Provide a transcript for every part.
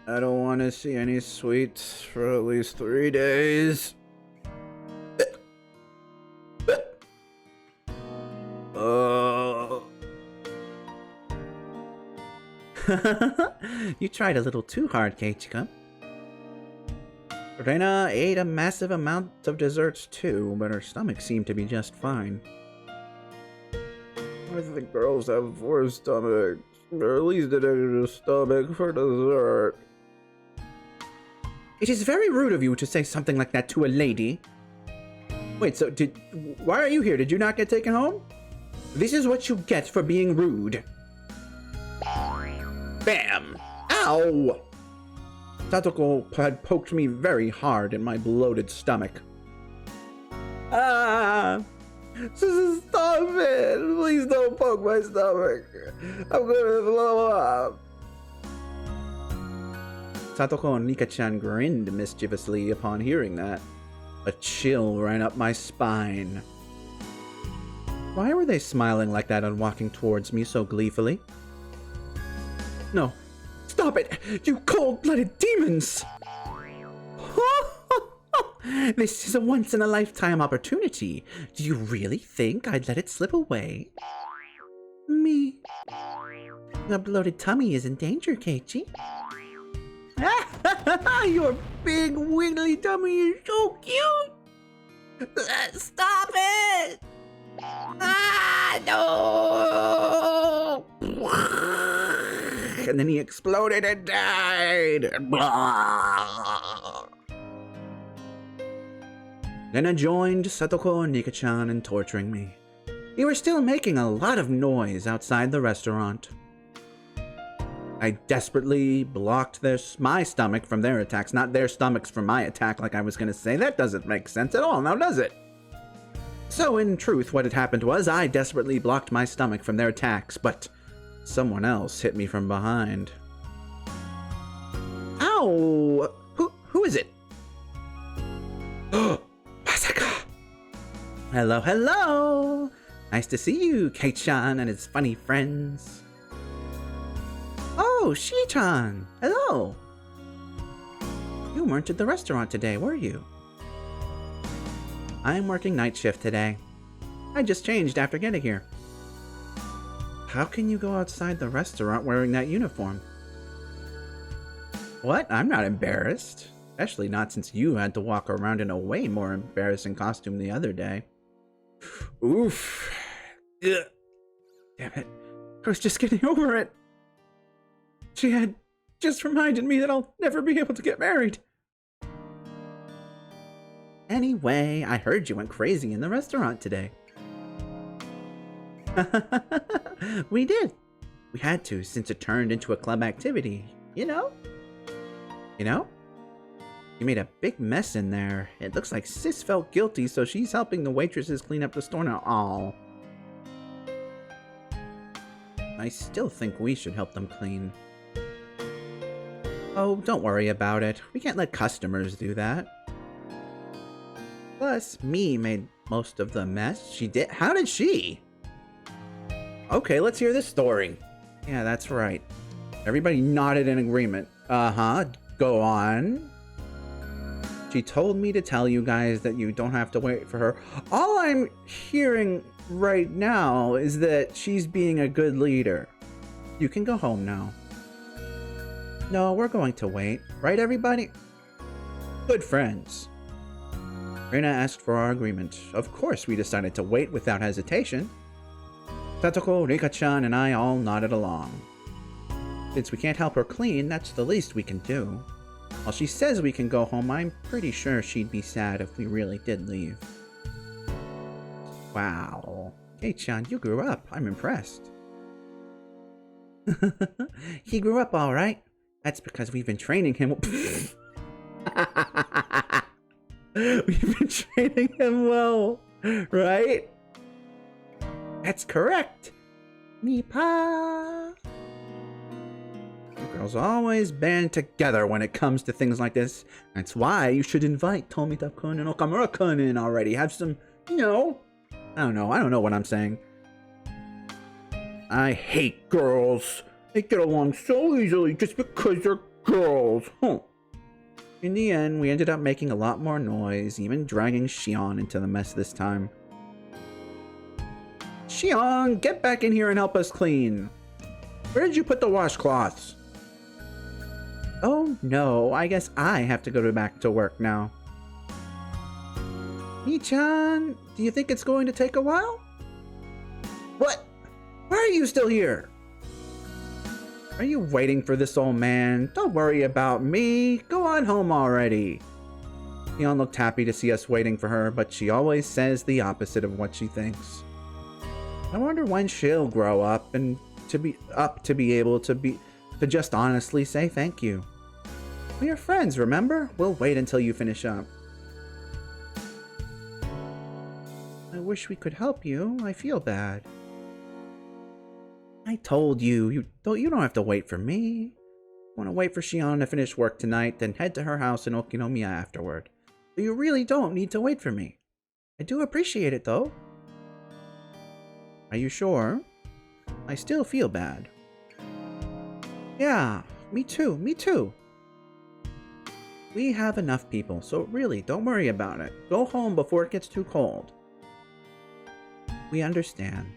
I don't want to see any sweets for at least 3 days. You tried a little too hard, Keichika. Reina ate a massive amount of desserts too, but her stomach seemed to be just fine. I think girls have 4 stomachs, or at least an extra stomach for dessert. It is very rude of you to say something like that to a lady. Wait, so why are you here? Did you not get taken home? This is what you get for being rude. Bam! Ow! Satoko had poked me very hard in my bloated stomach. Ah! Stop it! Please don't poke my stomach. I'm gonna blow up. Satoko and Nika-chan grinned mischievously upon hearing that. A chill ran up my spine. Why were they smiling like that and walking towards me so gleefully? No. Stop it! You cold-blooded demons! This is a once-in-a-lifetime opportunity. Do you really think I'd let it slip away? Me. A bloated tummy is in danger, Keiichi. Your big wiggly tummy is so cute! Stop it! Ah, no! And then he exploded and died! Then I joined Satoko and Nika-chan in torturing me. They were still making a lot of noise outside the restaurant. I desperately blocked my stomach from their attacks, not their stomachs from my attack like I was gonna say. That doesn't make sense at all, now does it? So in truth, what had happened was I desperately blocked my stomach from their attacks, but someone else hit me from behind. Ow! Who is it? Masaka! Hello, hello! Nice to see you, Kei-chan and his funny friends. Oh, Shi-chan! Hello! You weren't at the restaurant today, were you? I'm working night shift today. I just changed after getting here. How can you go outside the restaurant wearing that uniform? What? I'm not embarrassed. Especially not since you had to walk around in a way more embarrassing costume the other day. Oof. Ugh. Damn it. I was just getting over it. She had just reminded me that I'll never be able to get married. Anyway, I heard you went crazy in the restaurant today. We did. We had to, since it turned into a club activity, you know? You know? You made a big mess in there. It looks like Sis felt guilty, so she's helping the waitresses clean up the store now. Aw. I still think we should help them clean. Oh, don't worry about it. We can't let customers do that. Plus, me made most of the mess. She did? How did she? Okay, let's hear this story. Yeah, that's right. Everybody nodded in agreement. Uh-huh. Go on. She told me to tell you guys that you don't have to wait for her. All I'm hearing right now is that she's being a good leader. You can go home now. No, we're going to wait. Right, everybody? Good friends. Reina asked for our agreement. Of course, we decided to wait without hesitation. Satoko, Rika-chan, and I all nodded along. Since we can't help her clean, that's the least we can do. While she says we can go home, I'm pretty sure she'd be sad if we really did leave. Wow. Kei-chan, you grew up. I'm impressed. He grew up all right. That's because we've been training him. We've been training him well, right? That's correct. Nipa. You girls always band together when it comes to things like this. That's why you should invite Tomita-kun and Okamura-kun in already. Have some, you know. I don't know what I'm saying. I hate girls. They get along so easily just because they're Girls, huh. In the end, we ended up making a lot more noise, even dragging Shion into the mess this time. Shion, get back in here and help us clean. Where did you put the washcloths? Oh no, I guess I have to go back to work now. Mi-chan, do you think it's going to take a while? What? Why are you still here? Are you waiting for this old man? Don't worry about me. Go on home already. Shion looked happy to see us waiting for her, but she always says the opposite of what she thinks. I wonder when she'll grow up and to be able to just honestly say thank you. We are friends, remember? We'll wait until you finish up. I wish we could help you. I feel bad. I told you, you don't have to wait for me. Want to wait for Shion to finish work tonight, then head to her house in Okinomiya afterward. So you really don't need to wait for me. I do appreciate it, though. Are you sure? I still feel bad. Yeah, me too, me too. We have enough people, so really, don't worry about it. Go home before it gets too cold. We understand.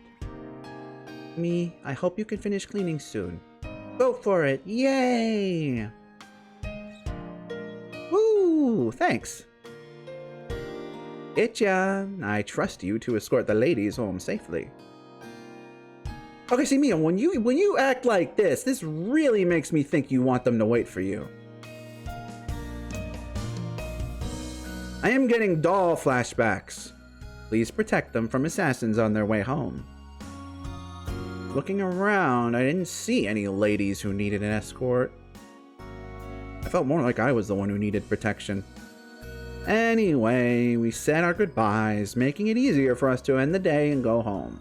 I hope you can finish cleaning soon. Go for it! Yay! Woo! Thanks. Itcha, I trust you to escort the ladies home safely. Okay, see, Mia, when you act like this really makes me think you want them to wait for you. I am getting doll flashbacks. Please protect them from assassins on their way home. Looking around, I didn't see any ladies who needed an escort. I felt more like I was the one who needed protection. Anyway, we said our goodbyes, making it easier for us to end the day and go home.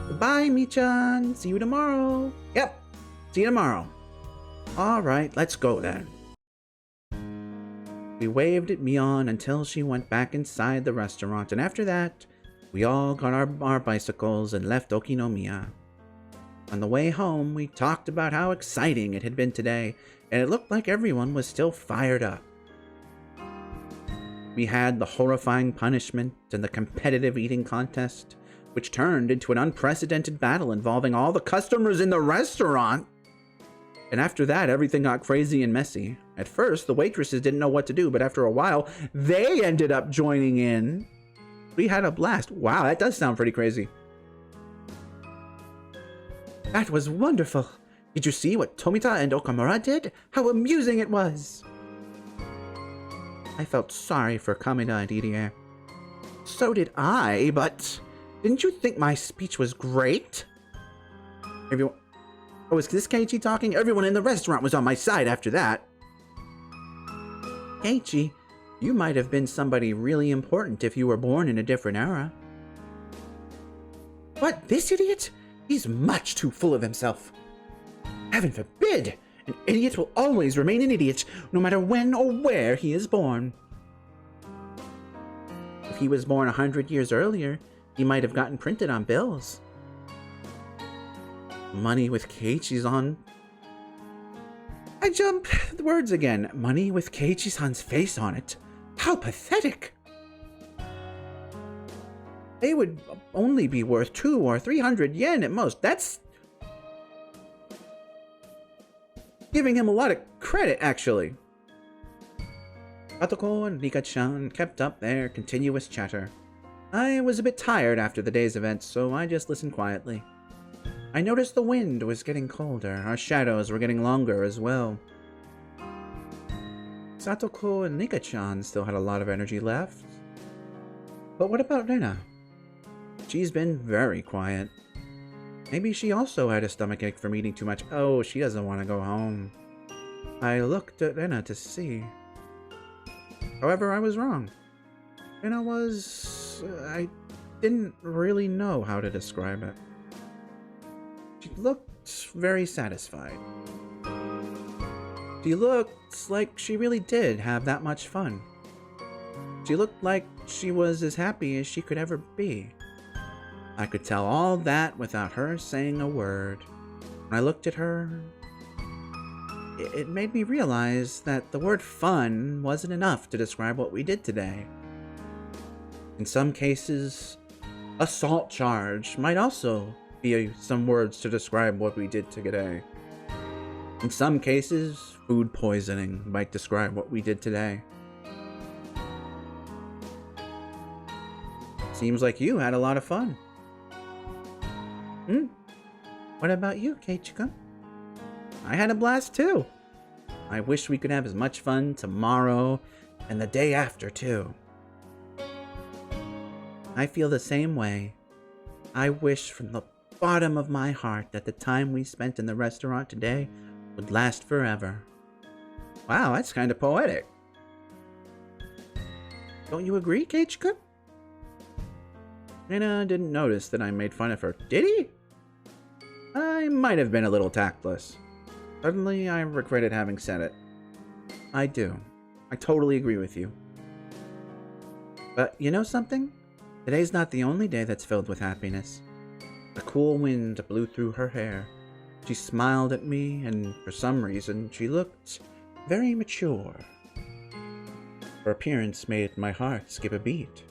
Goodbye, Mi-chan. See you tomorrow. Yep, see you tomorrow. Alright, let's go then. We waved at Mion until she went back inside the restaurant, and after that, we all got our bicycles and left Okinomiya. On the way home, we talked about how exciting it had been today, and it looked like everyone was still fired up. We had the horrifying punishment and the competitive eating contest, which turned into an unprecedented battle involving all the customers in the restaurant. And after that, everything got crazy and messy. At first, the waitresses didn't know what to do, but after a while, they ended up joining in. We had a blast. Wow, that does sound pretty crazy. That was wonderful. Did you see what Tomita and Okamura did? How amusing it was. I felt sorry for Kamina and Irie. So did I, but didn't you think my speech was great? Everyone... Oh, is this Keiichi talking? Everyone in the restaurant was on my side after that. Keiichi, you might have been somebody really important if you were born in a different era. What, this idiot? He's much too full of himself. Heaven forbid! An idiot will always remain an idiot, no matter when or where he is born. If he was born 100 years earlier, he might have gotten printed on bills. Money with Keiichi's on... I jump the words again. Money with Keiichi-san's face on it. How pathetic! They would only be worth 200 or 300 yen at most. That's giving him a lot of credit, actually. Satoko and Rika-chan kept up their continuous chatter. I was a bit tired after the day's events, so I just listened quietly. I noticed the wind was getting colder. Our shadows were getting longer as well. Satoko and Rika-chan still had a lot of energy left. But what about Rena? She's been very quiet. Maybe she also had a stomachache from eating too much. Oh, she doesn't want to go home. I looked at Rena to see. However, I was wrong. Rena was... I didn't really know how to describe it. She looked very satisfied. She looked like she really did have that much fun. She looked like she was as happy as she could ever be. I could tell all that without her saying a word. When I looked at her, it made me realize that the word fun wasn't enough to describe what we did today. In some cases, assault charge might also be some words to describe what we did today. In some cases, food poisoning might describe what we did today. Seems like you had a lot of fun. What about you, Keiichi-kun? I had a blast too. I wish we could have as much fun tomorrow and the day after too. I feel the same way. I wish from the bottom of my heart that the time we spent in the restaurant today would last forever. Wow, that's kind of poetic. Don't you agree, Keiichi-kun? Nina didn't notice that I made fun of her, did he? I might have been a little tactless. Suddenly, I regretted having said it. I do. I totally agree with you. But you know something? Today's not the only day that's filled with happiness. A cool wind blew through her hair. She smiled at me, and for some reason, she looked very mature. Her appearance made my heart skip a beat.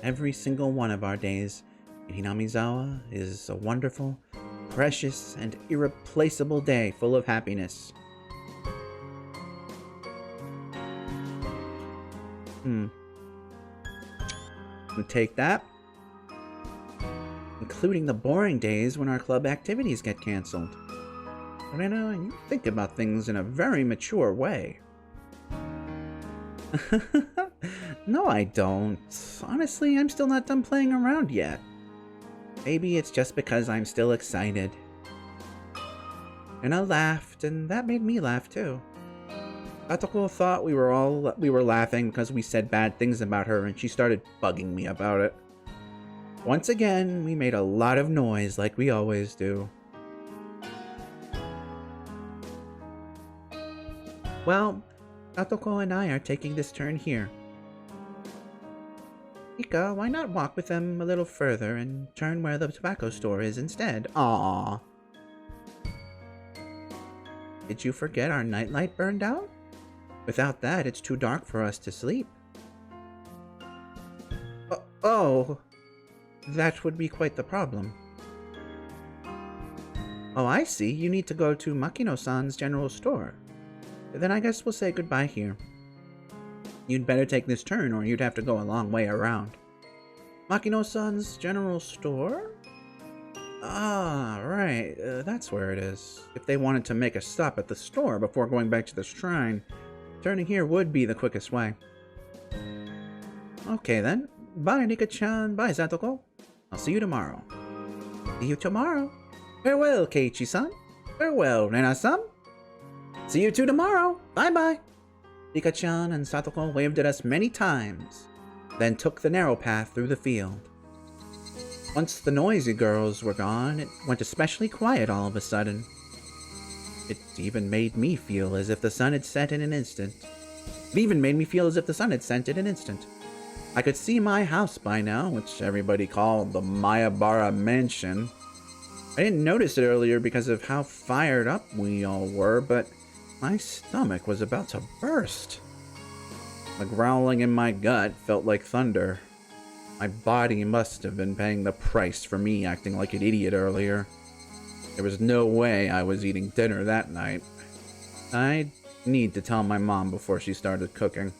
Every single one of our days in Hinamizawa is a wonderful, precious, and irreplaceable day full of happiness. Take that. Including the boring days when our club activities get canceled. But I know you think about things in a very mature way. No, I don't. Honestly, I'm still not done playing around yet. Maybe it's just because I'm still excited. And I laughed, and that made me laugh too. Satoko thought we were laughing because we said bad things about her, and she started bugging me about it. Once again, we made a lot of noise like we always do. Well, Satoko and I are taking this turn here. Ika, why not walk with them a little further and turn where the tobacco store is instead? Aww. Did you forget our nightlight burned out? Without that, it's too dark for us to sleep. Oh, that would be quite the problem. Oh, I see. You need to go to Makino-san's general store. Then I guess we'll say goodbye here. You'd better take this turn or you'd have to go a long way around. Makino-san's general store? Ah, right. That's where it is. If they wanted to make a stop at the store before going back to the shrine, turning here would be the quickest way. Okay then. Bye, Nika-chan. Bye, Satoko. I'll see you tomorrow. See you tomorrow. Farewell, Keiichi-san. Farewell, Rena-san. See you two tomorrow. Bye-bye. Nika-chan and Satoko waved at us many times, then took the narrow path through the field. Once the noisy girls were gone, it went especially quiet all of a sudden. It even made me feel as if the sun had set in an instant. I could see my house by now, which everybody called the Mayabara Mansion. I didn't notice it earlier because of how fired up we all were, but my stomach was about to burst. The growling in my gut felt like thunder. My body must have been paying the price for me acting like an idiot earlier. There was no way I was eating dinner that night. I'd need to tell my mom before she started cooking.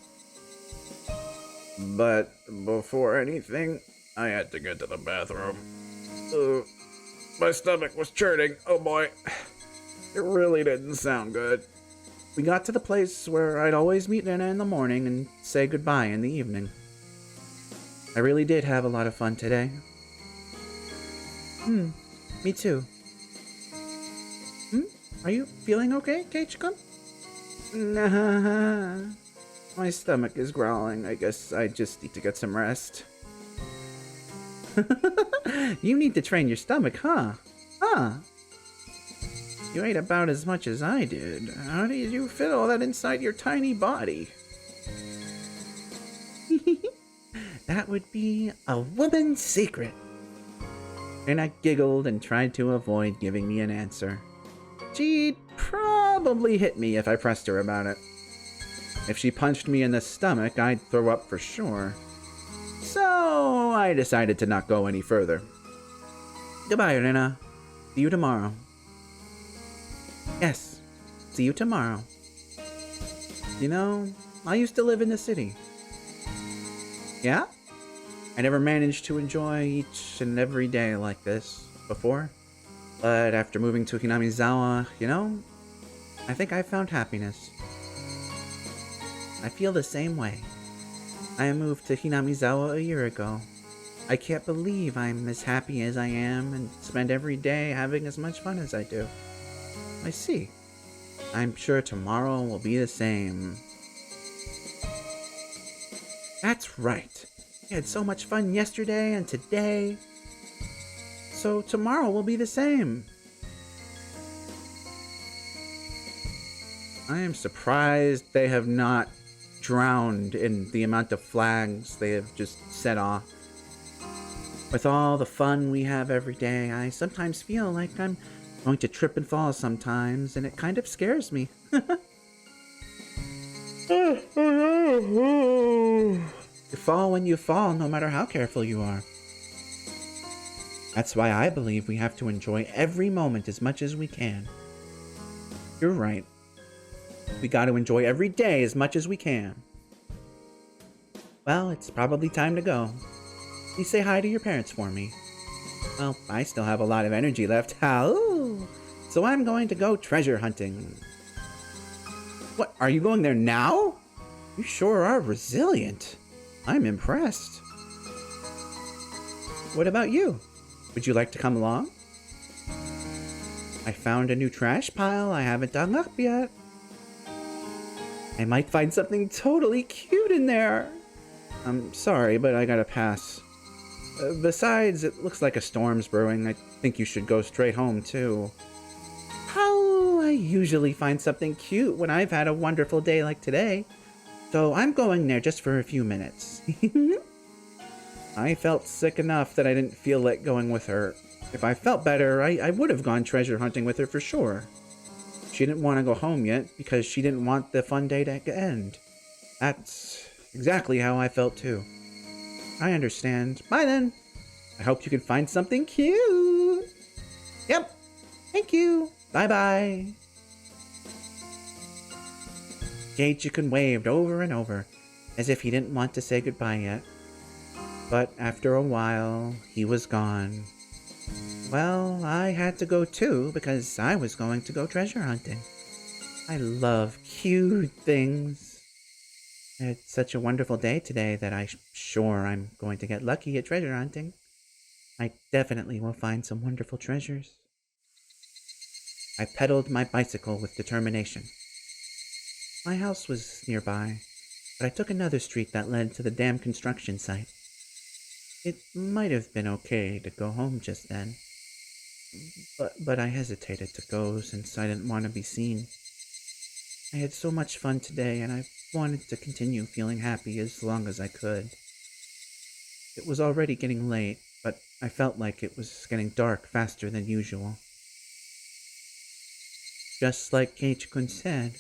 But before anything, I had to get to the bathroom. My stomach was churning, oh boy. It really didn't sound good. We got to the place where I'd always meet Nina in the morning and say goodbye in the evening. I really did have a lot of fun today. Me too. Are you feeling okay, Keiichi-kun? Nah. My stomach is growling. I guess I just need to get some rest. You need to train your stomach, huh? You ate about as much as I did. How did you fit all that inside your tiny body? That would be a woman's secret. And I giggled and tried to avoid giving me an answer. She'd probably hit me if I pressed her about it. If she punched me in the stomach, I'd throw up for sure. So I decided to not go any further. Goodbye, Rena. See you tomorrow. Yes, see you tomorrow. You know, I used to live in the city. Yeah? I never managed to enjoy each and every day like this before. But after moving to Hinamizawa, you know, I think I found happiness. I feel the same way. I moved to Hinamizawa a year ago. I can't believe I'm as happy as I am and spend every day having as much fun as I do. I see. I'm sure tomorrow will be the same. That's right. We had so much fun yesterday and today. So tomorrow will be the same. I am surprised they have not drowned in the amount of flags they have just set off. With all the fun we have every day, I sometimes feel like I'm going to trip and fall sometimes, and it kind of scares me. You fall when you fall, no matter how careful you are. That's why I believe we have to enjoy every moment as much as we can. You're right. We got to enjoy every day as much as we can. Well, it's probably time to go. Please say hi to your parents for me. Well, I still have a lot of energy left. How? So I'm going to go treasure hunting. What? Are you going there now? You sure are resilient. I'm impressed. What about you? Would you like to come along? I found a new trash pile I haven't dug up yet. I might find something totally cute in there. I'm sorry, but I gotta pass. Besides, it looks like a storm's brewing. I think you should go straight home, too. How? I usually find something cute when I've had a wonderful day like today. So I'm going there just for a few minutes. I felt sick enough that I didn't feel like going with her. If I felt better, I would have gone treasure hunting with her for sure. She didn't want to go home yet because she didn't want the fun day to end. That's exactly how I felt too. I understand. Bye then. I hope you can find something cute. Yep. Thank you. Bye-bye. Geichikun waved over and over, as if he didn't want to say goodbye yet. But after a while, he was gone. Well, I had to go too, because I was going to go treasure hunting. I love cute things. It's such a wonderful day today that I'm sure I'm going to get lucky at treasure hunting. I definitely will find some wonderful treasures. I pedaled my bicycle with determination. My house was nearby, but I took another street that led to the dam construction site. It might have been okay to go home just then, but I hesitated to go since I didn't want to be seen. I had so much fun today, and I wanted to continue feeling happy as long as I could. It was already getting late, but I felt like it was getting dark faster than usual. Just like Keiichi-kun said,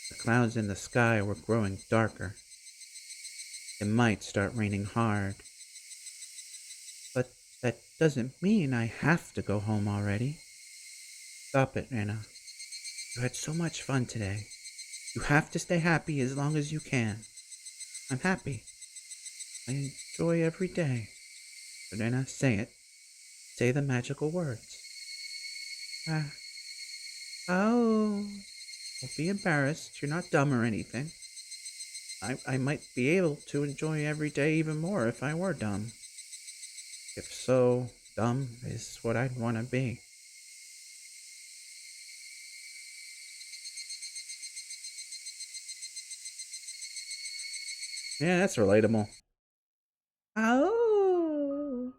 the clouds in the sky were growing darker. It might start raining hard. But that doesn't mean I have to go home already. Stop it, Rena. You had so much fun today. You have to stay happy as long as you can. I'm happy. I enjoy every day. But Rena, say it. Say the magical words. Oh. Don't be embarrassed. You're not dumb or anything. I might be able to enjoy every day even more if I were dumb. If so, dumb is what I'd want to be. Yeah, that's relatable. Oh,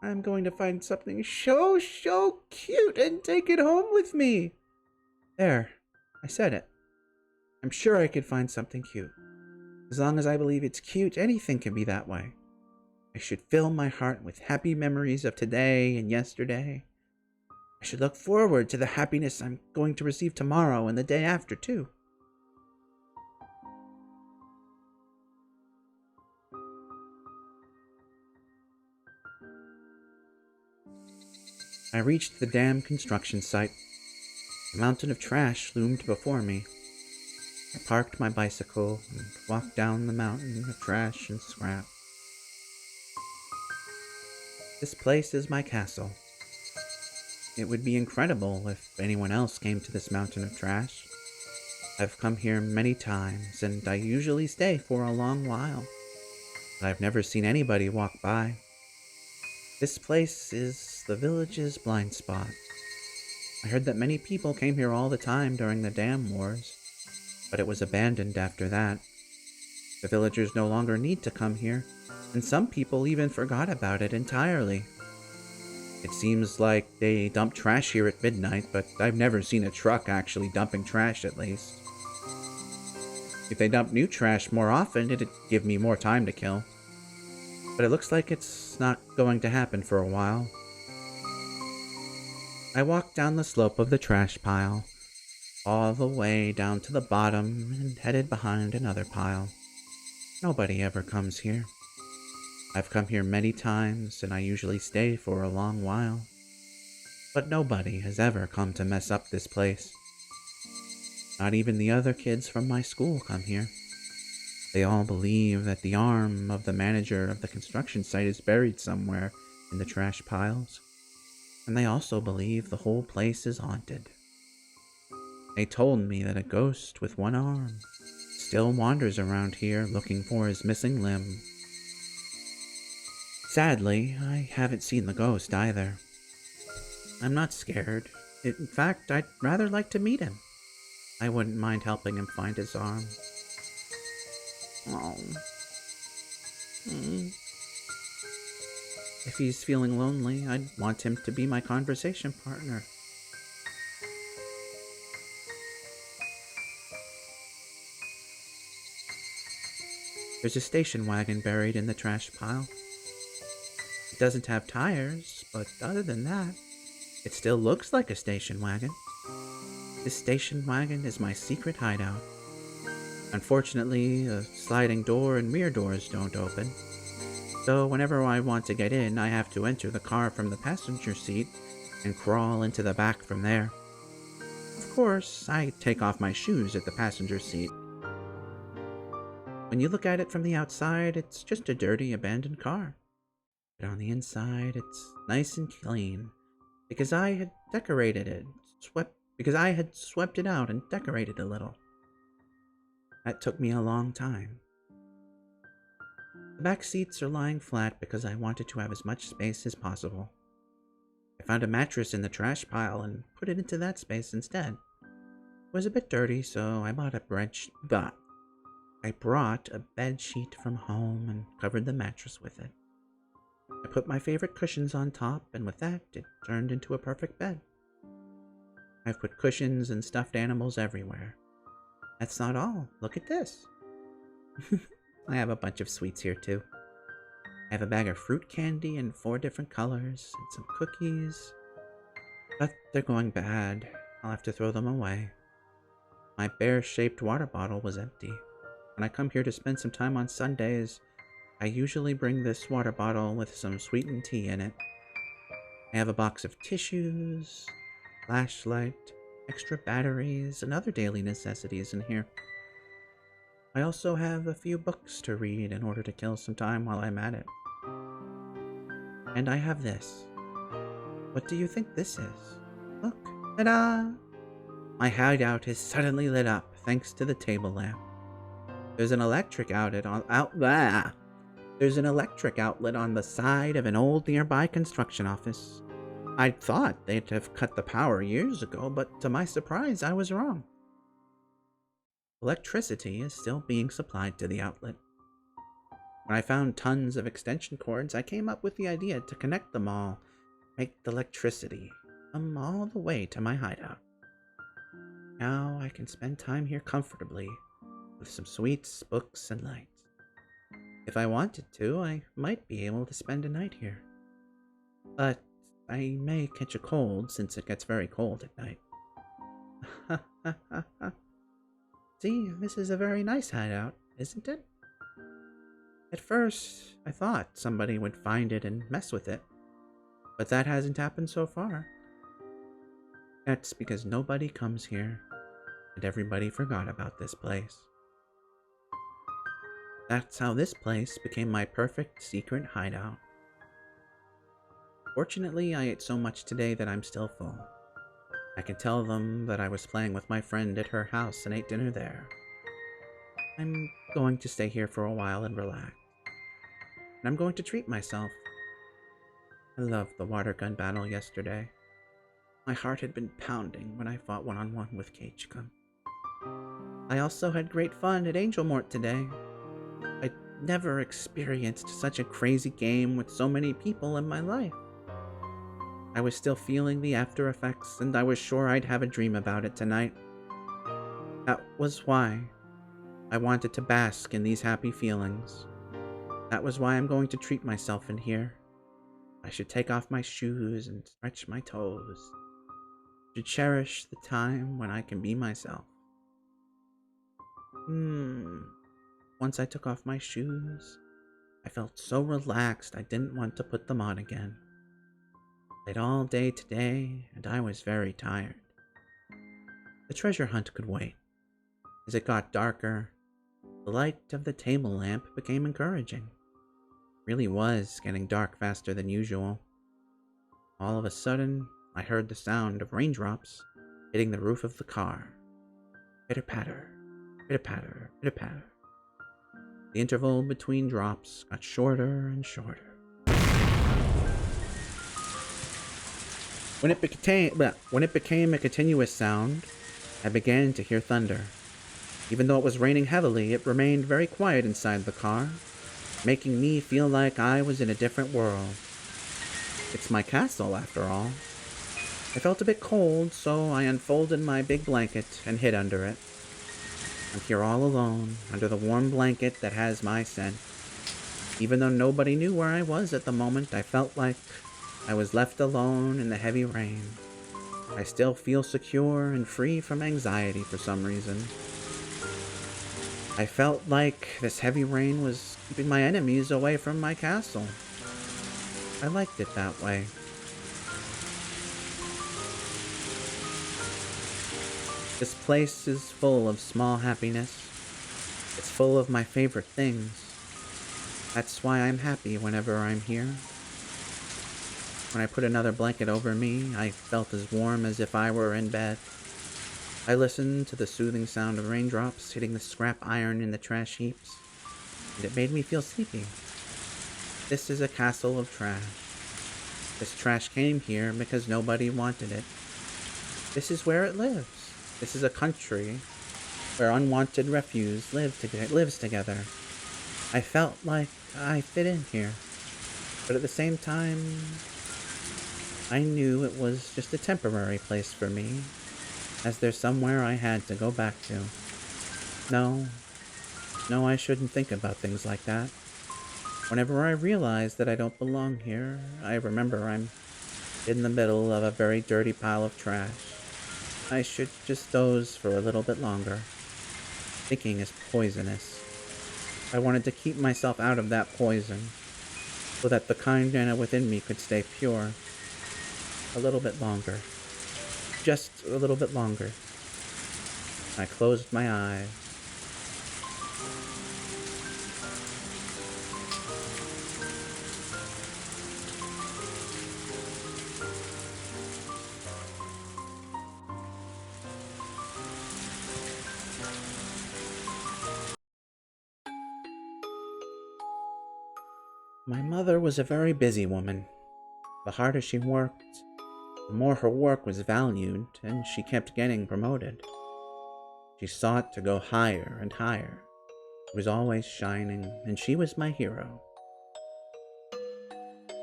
I'm going to find something so cute and take it home with me. There, I said it. I'm sure I could find something cute. As long as I believe it's cute, anything can be that way. I should fill my heart with happy memories of today and yesterday. I I should look forward to the happiness I'm going to receive tomorrow and the day after, too. I reached the dam construction site. A mountain of trash loomed before me. I parked my bicycle and walked down the mountain of trash and scrap. This place is my castle. It would be incredible if anyone else came to this mountain of trash. I've come here many times, and I usually stay for a long while, but I've never seen anybody walk by. This place is the village's blind spot. I heard that many people came here all the time during the dam wars, but it was abandoned after that. The villagers no longer need to come here, and some people even forgot about it entirely. It seems like they dump trash here at midnight, but I've never seen a truck actually dumping trash, at least. If they dump new trash more often, it'd give me more time to kill. But it looks like it's not going to happen for a while. I walked down the slope of the trash pile, all the way down to the bottom, and headed behind another pile. Nobody ever comes here. I've come here many times, and I usually stay for a long while. But nobody has ever come to mess up this place. Not even the other kids from my school come here. They all believe that the arm of the manager of the construction site is buried somewhere in the trash piles. And they also believe the whole place is haunted. They told me that a ghost with one arm still wanders around here looking for his missing limb. Sadly, I haven't seen the ghost either. I'm not scared. In fact, I'd rather like to meet him. I wouldn't mind helping him find his arm. Oh. If he's feeling lonely, I'd want him to be my conversation partner. There's a station wagon buried in the trash pile. It doesn't have tires, but other than that, it still looks like a station wagon. This station wagon is my secret hideout. Unfortunately, a sliding door and rear doors don't open, so whenever I want to get in, I have to enter the car from the passenger seat and crawl into the back from there. Of course, I take off my shoes at the passenger seat. When you look at it from the outside, it's just a dirty, abandoned car. But on the inside, it's nice and clean, because I had decorated it, swept it out and decorated a little. That took me a long time. The back seats are lying flat because I wanted to have as much space as possible. I found a mattress in the trash pile and put it into that space instead. It was a bit dirty, so I brought a bed sheet from home and covered the mattress with it. I put my favorite cushions on top, and with that, it turned into a perfect bed. I've put cushions and stuffed animals everywhere. That's not all. Look at this. I have a bunch of sweets here, too. I have a bag of fruit candy in 4 different colors, and some cookies. But they're going bad. I'll have to throw them away. My bear-shaped water bottle was empty. When I come here to spend some time on Sundays, I usually bring this water bottle with some sweetened tea in it. I have a box of tissues, flashlight, extra batteries, and other daily necessities in here. I also have a few books to read in order to kill some time while I'm at it. And I have this. What do you think this is? Look, ta-da! My hideout is suddenly lit up thanks to the table lamp. There's an electric outlet on the side of an old nearby construction office. I'd thought they'd have cut the power years ago, but to my surprise, I was wrong. Electricity is still being supplied to the outlet. When I found tons of extension cords, I came up with the idea to connect them all, make the electricity come all the way to my hideout. Now I can spend time here comfortably, with some sweets, books, and lights. If I wanted to, I might be able to spend a night here. But I may catch a cold since it gets very cold at night. See, this is a very nice hideout, isn't it? At first, I thought somebody would find it and mess with it, but that hasn't happened so far. That's because nobody comes here, and everybody forgot about this place. That's how this place became my perfect secret hideout. Fortunately, I ate so much today that I'm still full. I can tell them that I was playing with my friend at her house and ate dinner there. I'm going to stay here for a while and relax. And I'm going to treat myself. I loved the water gun battle yesterday. My heart had been pounding when I fought one-on-one with Keiichi-kun. I also had great fun at Angel Mort today. I'd never experienced such a crazy game with so many people in my life. I was still feeling the after effects, and I was sure I'd have a dream about it tonight. That was why I wanted to bask in these happy feelings. That was why I'm going to treat myself in here. I should take off my shoes and stretch my toes. To cherish the time when I can be myself. Once I took off my shoes, I felt so relaxed I didn't want to put them on again. Played all day today, and I was very tired. The treasure hunt could wait. As it got darker, the light of the table lamp became encouraging. It really was getting dark faster than usual. All of a sudden, I heard the sound of raindrops hitting the roof of the car. Pitter-patter, pitter-patter, pitter-patter. The interval between drops got shorter and shorter. When it became a continuous sound, I began to hear thunder. Even though it was raining heavily, it remained very quiet inside the car, making me feel like I was in a different world. It's my castle, after all. I felt a bit cold, so I unfolded my big blanket and hid under it. I'm here all alone, under the warm blanket that has my scent. Even though nobody knew where I was at the moment, I felt like I was left alone in the heavy rain. I still feel secure and free from anxiety for some reason. I felt like this heavy rain was keeping my enemies away from my castle. I liked it that way. This place is full of small happiness. It's full of my favorite things. That's why I'm happy whenever I'm here. When I put another blanket over me, I felt as warm as if I were in bed. I listened to the soothing sound of raindrops hitting the scrap iron in the trash heaps, and it made me feel sleepy. This is a castle of trash. This trash came here because nobody wanted it. This is where it lives. This is a country where unwanted refuse lives together. I felt like I fit in here, but at the same time, I knew it was just a temporary place for me, as there's somewhere I had to go back to. No, I shouldn't think about things like that. Whenever I realize that I don't belong here, I remember I'm in the middle of a very dirty pile of trash. I should just doze for a little bit longer. Thinking is poisonous. I wanted to keep myself out of that poison, so that the kind Nana within me could stay pure. A little bit longer. Just a little bit longer. I closed my eyes. My mother was a very busy woman. The harder she worked, the more her work was valued, and she kept getting promoted. She sought to go higher and higher. She was always shining, and she was my hero.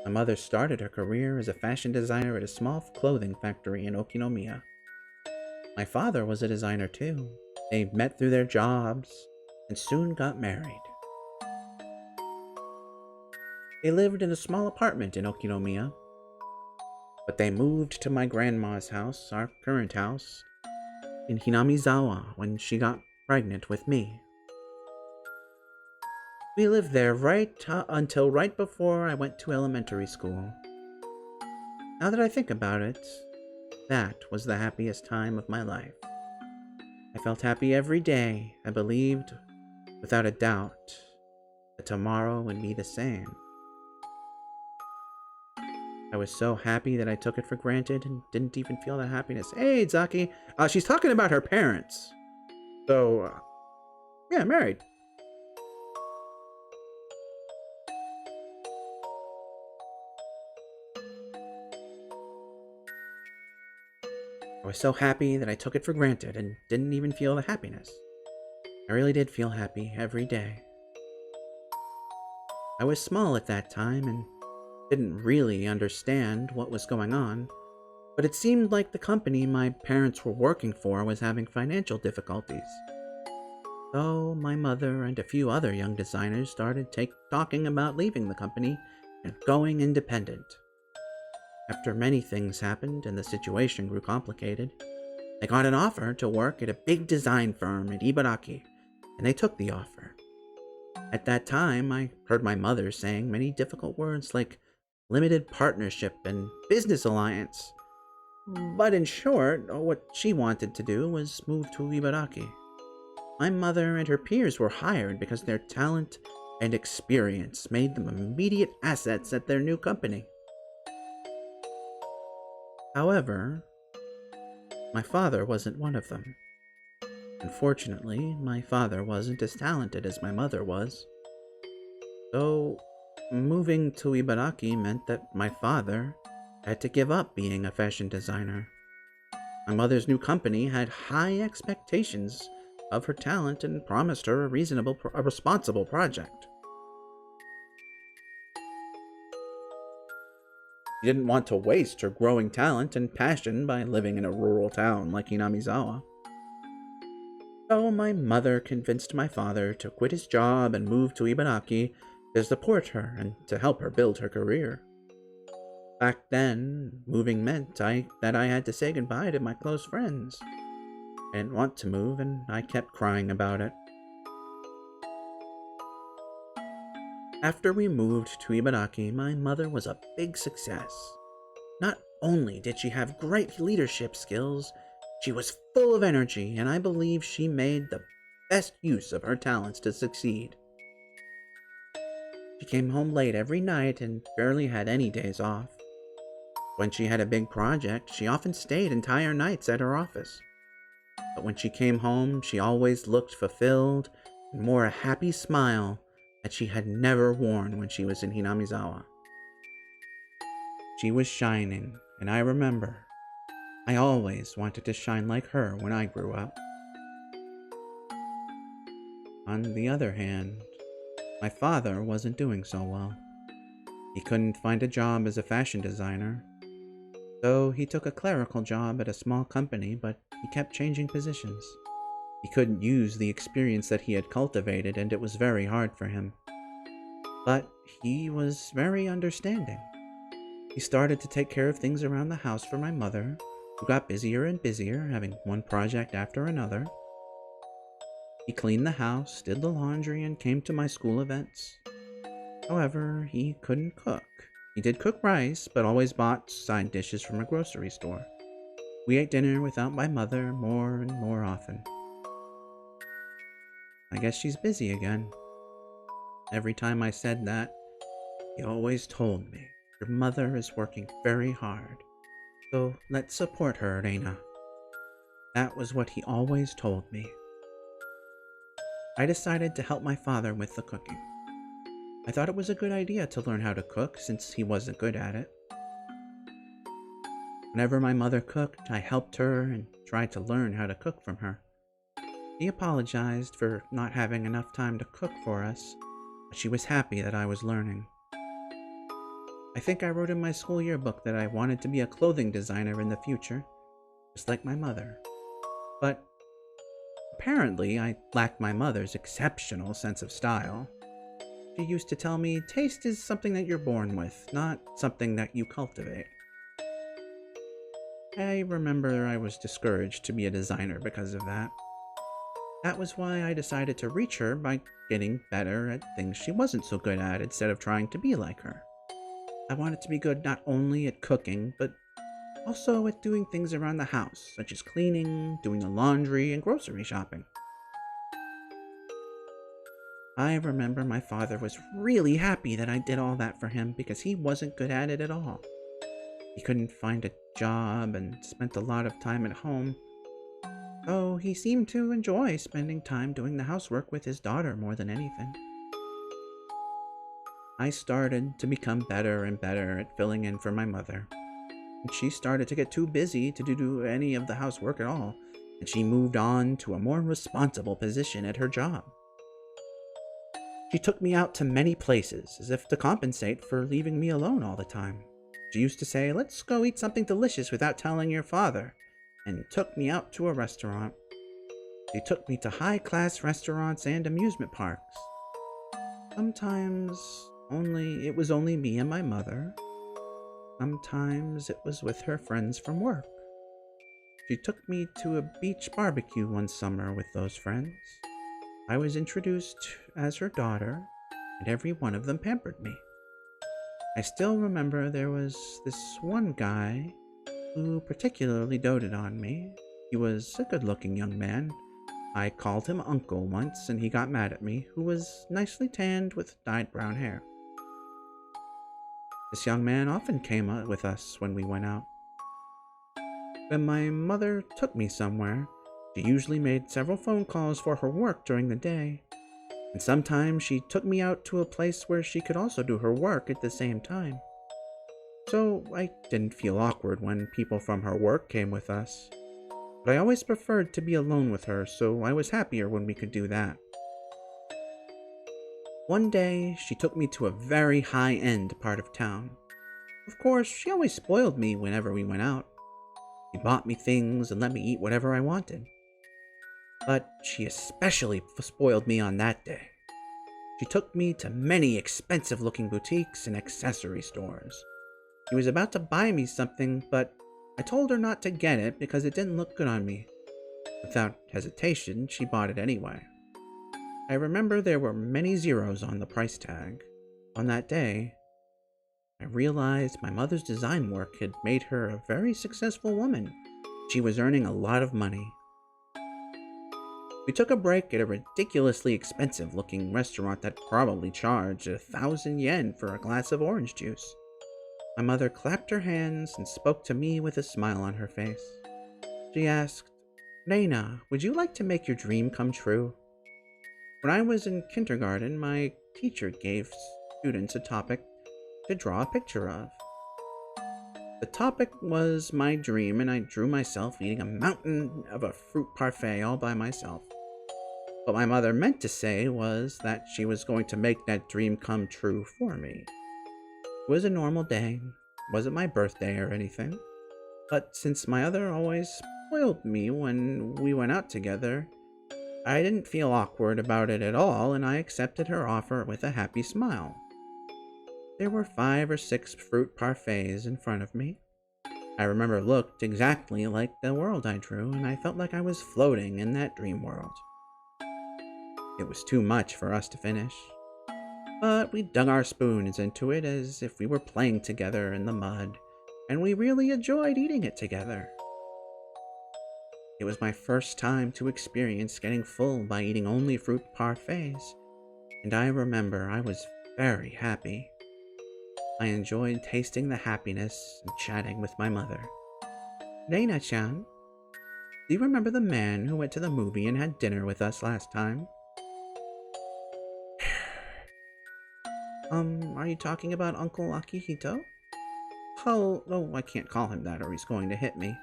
My mother started her career as a fashion designer at a small clothing factory in Okinomiya. My father was a designer too. They met through their jobs, and soon got married. They lived in a small apartment in Okinomiya. But they moved to my grandma's house, our current house, in Hinamizawa when she got pregnant with me. We lived there until right before I went to elementary school. Now that I think about it, that was the happiest time of my life. I felt happy every day. I believed, without a doubt, that tomorrow would be the same. I was so happy that I took it for granted and didn't even feel the happiness. Hey, Zaki. She's talking about her parents. So, yeah, married. I was so happy that I took it for granted and didn't even feel the happiness. I really did feel happy every day. I was small at that time and didn't really understand what was going on, but it seemed like the company my parents were working for was having financial difficulties. So my mother and a few other young designers started talking about leaving the company and going independent. After many things happened and the situation grew complicated, I got an offer to work at a big design firm in Ibaraki, and they took the offer. At that time, I heard my mother saying many difficult words like limited partnership and business alliance. But in short, what she wanted to do was move to Ibaraki. My mother and her peers were hired because their talent and experience made them immediate assets at their new company. However, my father wasn't one of them. Unfortunately, my father wasn't as talented as my mother was. So, moving to Ibaraki meant that my father had to give up being a fashion designer. My mother's new company had high expectations of her talent and promised her a responsible project. She didn't want to waste her growing talent and passion by living in a rural town like Hinamizawa. So my mother convinced my father to quit his job and move to Ibaraki to support her and to help her build her career. Back then, moving meant that I had to say goodbye to my close friends. I didn't want to move, and I kept crying about it. After we moved to Ibaraki, my mother was a big success. Not only did she have great leadership skills, she was full of energy, and I believe she made the best use of her talents to succeed. She came home late every night and barely had any days off. When she had a big project, she often stayed entire nights at her office. But when she came home, she always looked fulfilled and wore a happy smile that she had never worn when she was in Hinamizawa. She was shining, and I remember I always wanted to shine like her when I grew up. On the other hand, my father wasn't doing so well. He couldn't find a job as a fashion designer, so he took a clerical job at a small company, but he kept changing positions. He couldn't use the experience that he had cultivated, and it was very hard for him. But he was very understanding. He started to take care of things around the house for my mother, who got busier and busier, having one project after another. He cleaned the house, did the laundry, and came to my school events. However, he couldn't cook. He did cook rice, but always bought side dishes from a grocery store. We ate dinner without my mother more and more often. I guess she's busy again. Every time I said that, he always told me, "Your mother is working very hard, so let's support her, Reina." That was what he always told me. I decided to help my father with the cooking. I thought it was a good idea to learn how to cook since he wasn't good at it. Whenever my mother cooked, I helped her and tried to learn how to cook from her. She apologized for not having enough time to cook for us, but she was happy that I was learning. I think I wrote in my school yearbook that I wanted to be a clothing designer in the future, just like my mother. But apparently, I lacked my mother's exceptional sense of style. She used to tell me, taste is something that you're born with, not something that you cultivate. I remember I was discouraged to be a designer because of that. That was why I decided to reach her by getting better at things she wasn't so good at instead of trying to be like her. I wanted to be good not only at cooking, but also at doing things around the house, such as cleaning, doing the laundry, and grocery shopping. I remember my father was really happy that I did all that for him because he wasn't good at it at all. He couldn't find a job and spent a lot of time at home, though he seemed to enjoy spending time doing the housework with his daughter more than anything. I started to become better and better at filling in for my mother, and she started to get too busy to do any of the housework at all, and she moved on to a more responsible position at her job. She took me out to many places, as if to compensate for leaving me alone all the time. She used to say, "Let's go eat something delicious without telling your father," and took me out to a restaurant. She took me to high-class restaurants and amusement parks. Sometimes it was only me and my mother. Sometimes it was with her friends from work. She took me to a beach barbecue one summer with those friends. I was introduced as her daughter, and every one of them pampered me. I still remember there was this one guy who particularly doted on me. He was a good-looking young man. I called him Uncle once, and he got mad at me, who was nicely tanned with dyed brown hair. This young man often came with us when we went out. When my mother took me somewhere, she usually made several phone calls for her work during the day, and sometimes she took me out to a place where she could also do her work at the same time. So I didn't feel awkward when people from her work came with us, but I always preferred to be alone with her, so I was happier when we could do that. One day, she took me to a very high-end part of town. Of course, she always spoiled me whenever we went out. She bought me things and let me eat whatever I wanted. But she especially spoiled me on that day. She took me to many expensive-looking boutiques and accessory stores. She was about to buy me something, but I told her not to get it because it didn't look good on me. Without hesitation, she bought it anyway. I remember there were many zeros on the price tag. On that day, I realized my mother's design work had made her a very successful woman. She was earning a lot of money. We took a break at a ridiculously expensive-looking restaurant that probably charged 1,000 yen for a glass of orange juice. My mother clapped her hands and spoke to me with a smile on her face. She asked, "Reina, would you like to make your dream come true?" When I was in kindergarten, my teacher gave students a topic to draw a picture of. The topic was my dream, and I drew myself eating a mountain of a fruit parfait all by myself. What my mother meant to say was that she was going to make that dream come true for me. It was a normal day. It wasn't my birthday or anything. But since my mother always spoiled me when we went out together, I didn't feel awkward about it at all, and I accepted her offer with a happy smile. There were 5 or 6 fruit parfaits in front of me. I remember it looked exactly like the world I drew, and I felt like I was floating in that dream world. It was too much for us to finish, but we dug our spoons into it as if we were playing together in the mud, and we really enjoyed eating it together. It was my first time to experience getting full by eating only fruit parfaits, and I remember I was very happy. I enjoyed tasting the happiness and chatting with my mother. Reina-chan, do you remember the man who went to the movie and had dinner with us last time? Are you talking about Uncle Akihito? Oh, I can't call him that or he's going to hit me.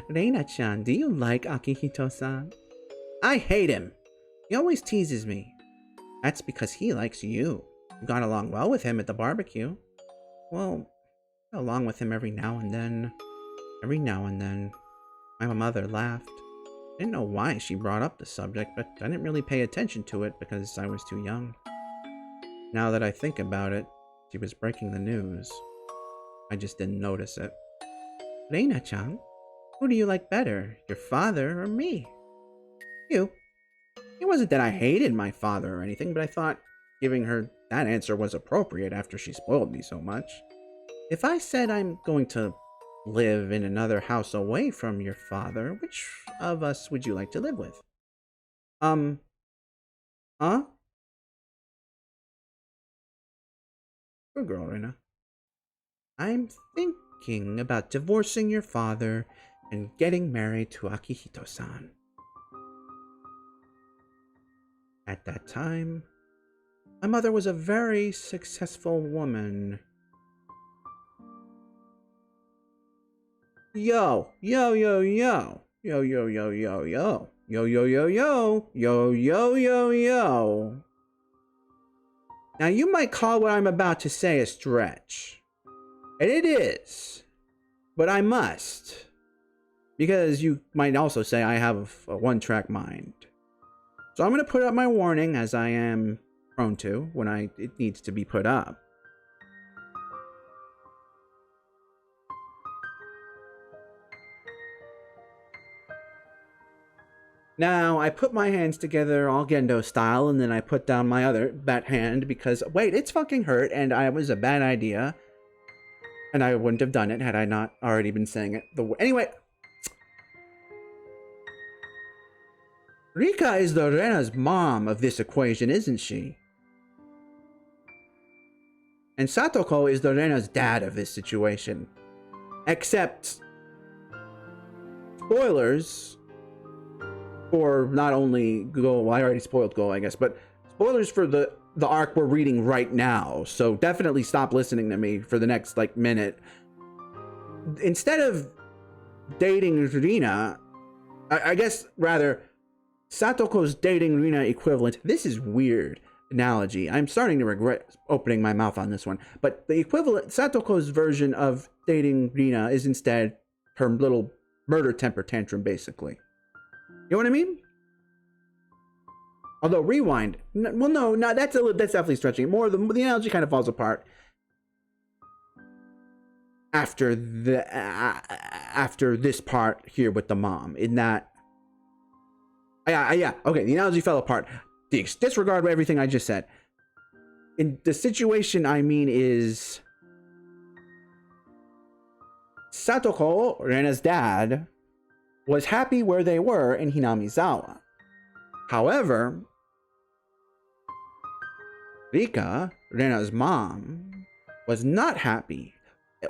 Reina-chan, do you like Akihito-san? I hate him. He always teases me. That's because he likes you. You got along well with him at the barbecue. Well, I got along with him every now and then. My mother laughed. I didn't know why she brought up the subject, but I didn't really pay attention to it because I was too young. Now that I think about it, she was breaking the news. I just didn't notice it. Reina-chan, who do you like better, your father or me? You. It wasn't that I hated my father or anything, but I thought giving her that answer was appropriate after she spoiled me so much. If I said I'm going to live in another house away from your father, which of us would you like to live with? Huh? Good girl, Reina. I'm thinking about divorcing your father and getting married to Akihito-san. At that time, my mother was a very successful woman. Yo, yo, yo, yo, yo, yo, yo, yo, yo, yo, yo, yo, yo, yo, yo, yo, yo. Now you might call what I'm about to say a stretch. And it is. But I must. Because you might also say I have a one-track mind. So I'm going to put up my warning, as I am prone to when it needs to be put up. Now, I put my hands together all Gendo style, and then I put down my other bat hand because, wait, it's fucking hurt, and it was a bad idea. And I wouldn't have done it had I not already been saying it. Anyway. Rika is the Rena's mom of this equation, isn't she? And Satoko is the Rena's dad of this situation. Except, spoilers, for not only Go, well, I already spoiled Go, I guess, but spoilers for the arc we're reading right now. So definitely stop listening to me for the next, minute. Instead of dating Rina, I guess, rather, Satoko's dating Rina equivalent. This is weird analogy. I'm starting to regret opening my mouth on this one. But the equivalent, Satoko's version of dating Rina is instead her little murder temper tantrum, basically. You know what I mean? Although rewind, well, no, that's definitely stretching it. More the analogy kind of falls apart after this part here with the mom. In that, yeah, okay, the analogy fell apart. Disregard everything I just said. In the situation, I mean, is Satoko, Rena's dad, was happy where they were in Hinamizawa. However, Rika, Rena's mom, was not happy,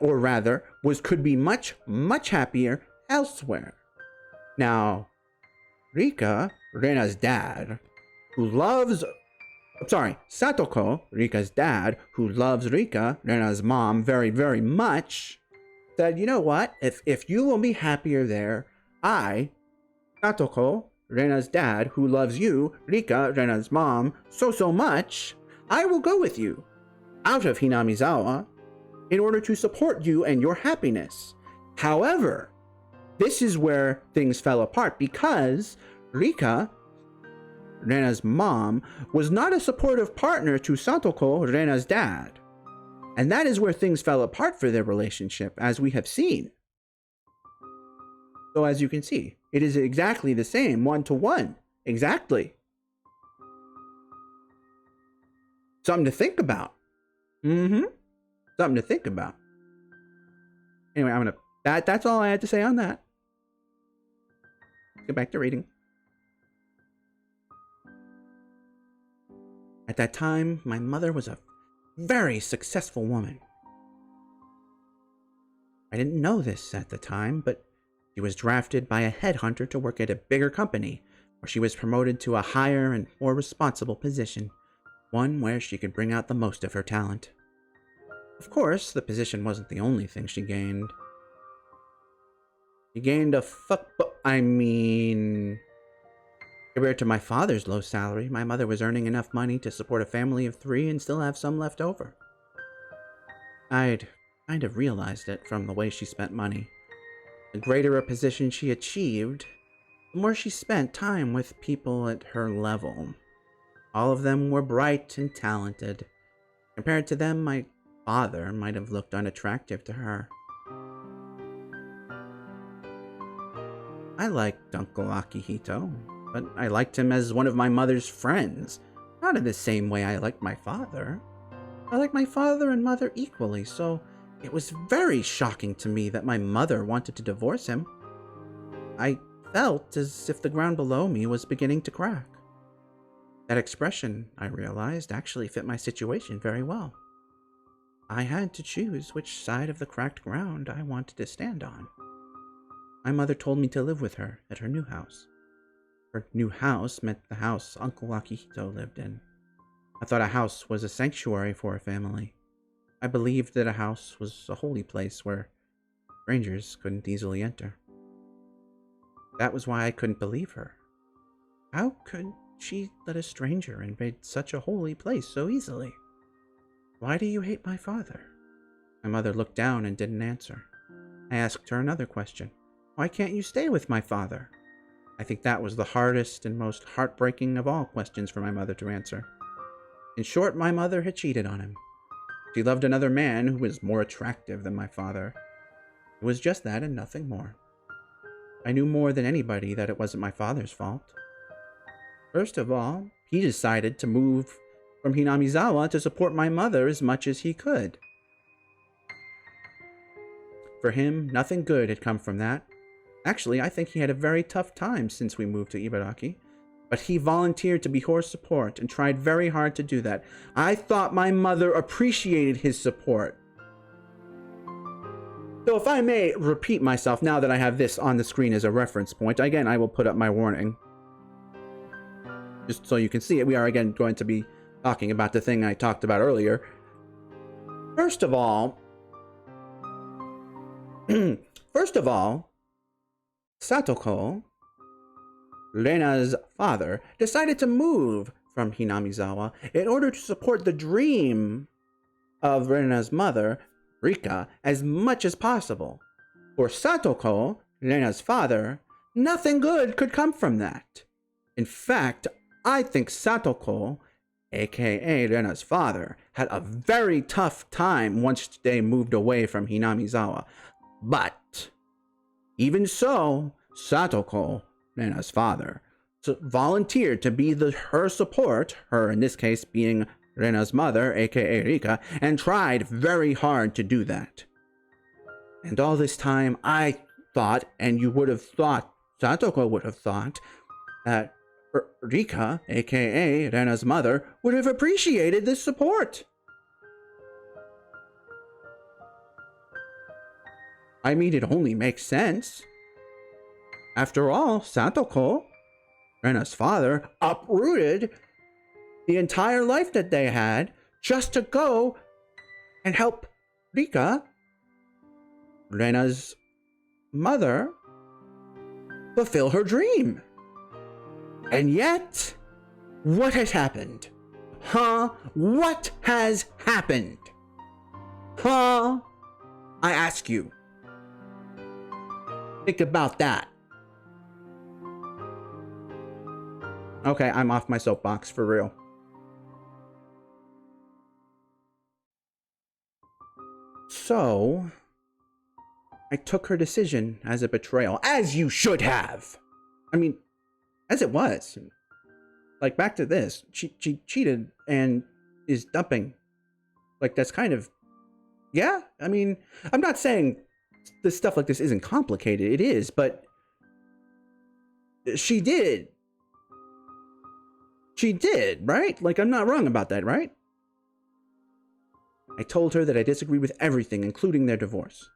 or rather, could be much, much happier elsewhere. Now, Rika, Rena's dad, Satoko, Rika's dad, who loves Rika, Rena's mom, very, very much, said, you know what, if you will be happier there, I, Satoko, Rena's dad, who loves you, Rika, Rena's mom, so much, I will go with you out of Hinamizawa in order to support you and your happiness. However, this is where things fell apart because Rika, Rena's mom, was not a supportive partner to Satoko, Rena's dad. And that is where things fell apart for their relationship, as we have seen. So as you can see, it is exactly the same, 1-to-1. Exactly. Something to think about. Something to think about. Anyway, that's all I had to say on that. Let's get back to reading. At that time, my mother was a very successful woman. I didn't know this at the time, but she was drafted by a headhunter to work at a bigger company, where she was promoted to a higher and more responsible position, one where she could bring out the most of her talent. Of course, the position wasn't the only thing she gained. She gained compared to my father's low salary, my mother was earning enough money to support a family of 3 and still have some left over. I'd kind of realized it from the way she spent money. The greater a position she achieved, the more she spent time with people at her level. All of them were bright and talented. Compared to them, I father might have looked unattractive to her. I liked Uncle Akihito, but I liked him as one of my mother's friends, not in the same way I liked my father. I liked my father and mother equally, so it was very shocking to me that my mother wanted to divorce him. I felt as if the ground below me was beginning to crack. That expression, I realized, actually fit my situation very well. I had to choose which side of the cracked ground I wanted to stand on. My mother told me to live with her at her new house. Her new house meant the house Uncle Akihito lived in. I thought a house was a sanctuary for a family. I believed that a house was a holy place where strangers couldn't easily enter. That was why I couldn't believe her. How could she let a stranger invade such a holy place so easily? Why do you hate my father? My mother looked down and didn't answer. I asked her another question. Why can't you stay with my father? I think that was the hardest and most heartbreaking of all questions for my mother to answer. In short, my mother had cheated on him. She loved another man who was more attractive than my father. It was just that and nothing more. I knew more than anybody that it wasn't my father's fault. First of all, he decided to move from Hinamizawa to support my mother as much as he could. For him, nothing good had come from that. Actually, I think he had a very tough time since we moved to Ibaraki. But he volunteered to be her support and tried very hard to do that. I thought my mother appreciated his support. So if I may repeat myself now that I have this on the screen as a reference point, again, I will put up my warning. Just so you can see it, we are again going to be talking about the thing I talked about earlier. First of all, Satoko, Rena's father, decided to move from Hinamizawa in order to support the dream of Rena's mother, Rika, as much as possible. For Satoko, Rena's father, nothing good could come from that. In fact, I think Satoko, aka Rena's father, had a very tough time once they moved away from Hinamizawa. But even so, Satoko, Rena's father, volunteered to be her support, her in this case being Rena's mother, aka Rika, and tried very hard to do that. And all this time, I thought, and you would have thought, Satoko would have thought, that Rika, aka Rena's mother, would have appreciated this support. I mean, it only makes sense. After all, Satoko, Rena's father, uprooted the entire life that they had just to go and help Rika, Rena's mother, fulfill her dream. And yet, what has happened? Huh? What has happened? Huh? I ask you. Think about that. Okay, I'm off my soapbox for real. So, I took her decision as a betrayal, as you should have. I mean, as it was. Like, back to this. She cheated and is dumping. Like, that's kind of... Yeah, I mean, I'm not saying this stuff like this isn't complicated. It is, but... She did. She did, right? Like, I'm not wrong about that, right? I told her that I disagreed with everything, including their divorce.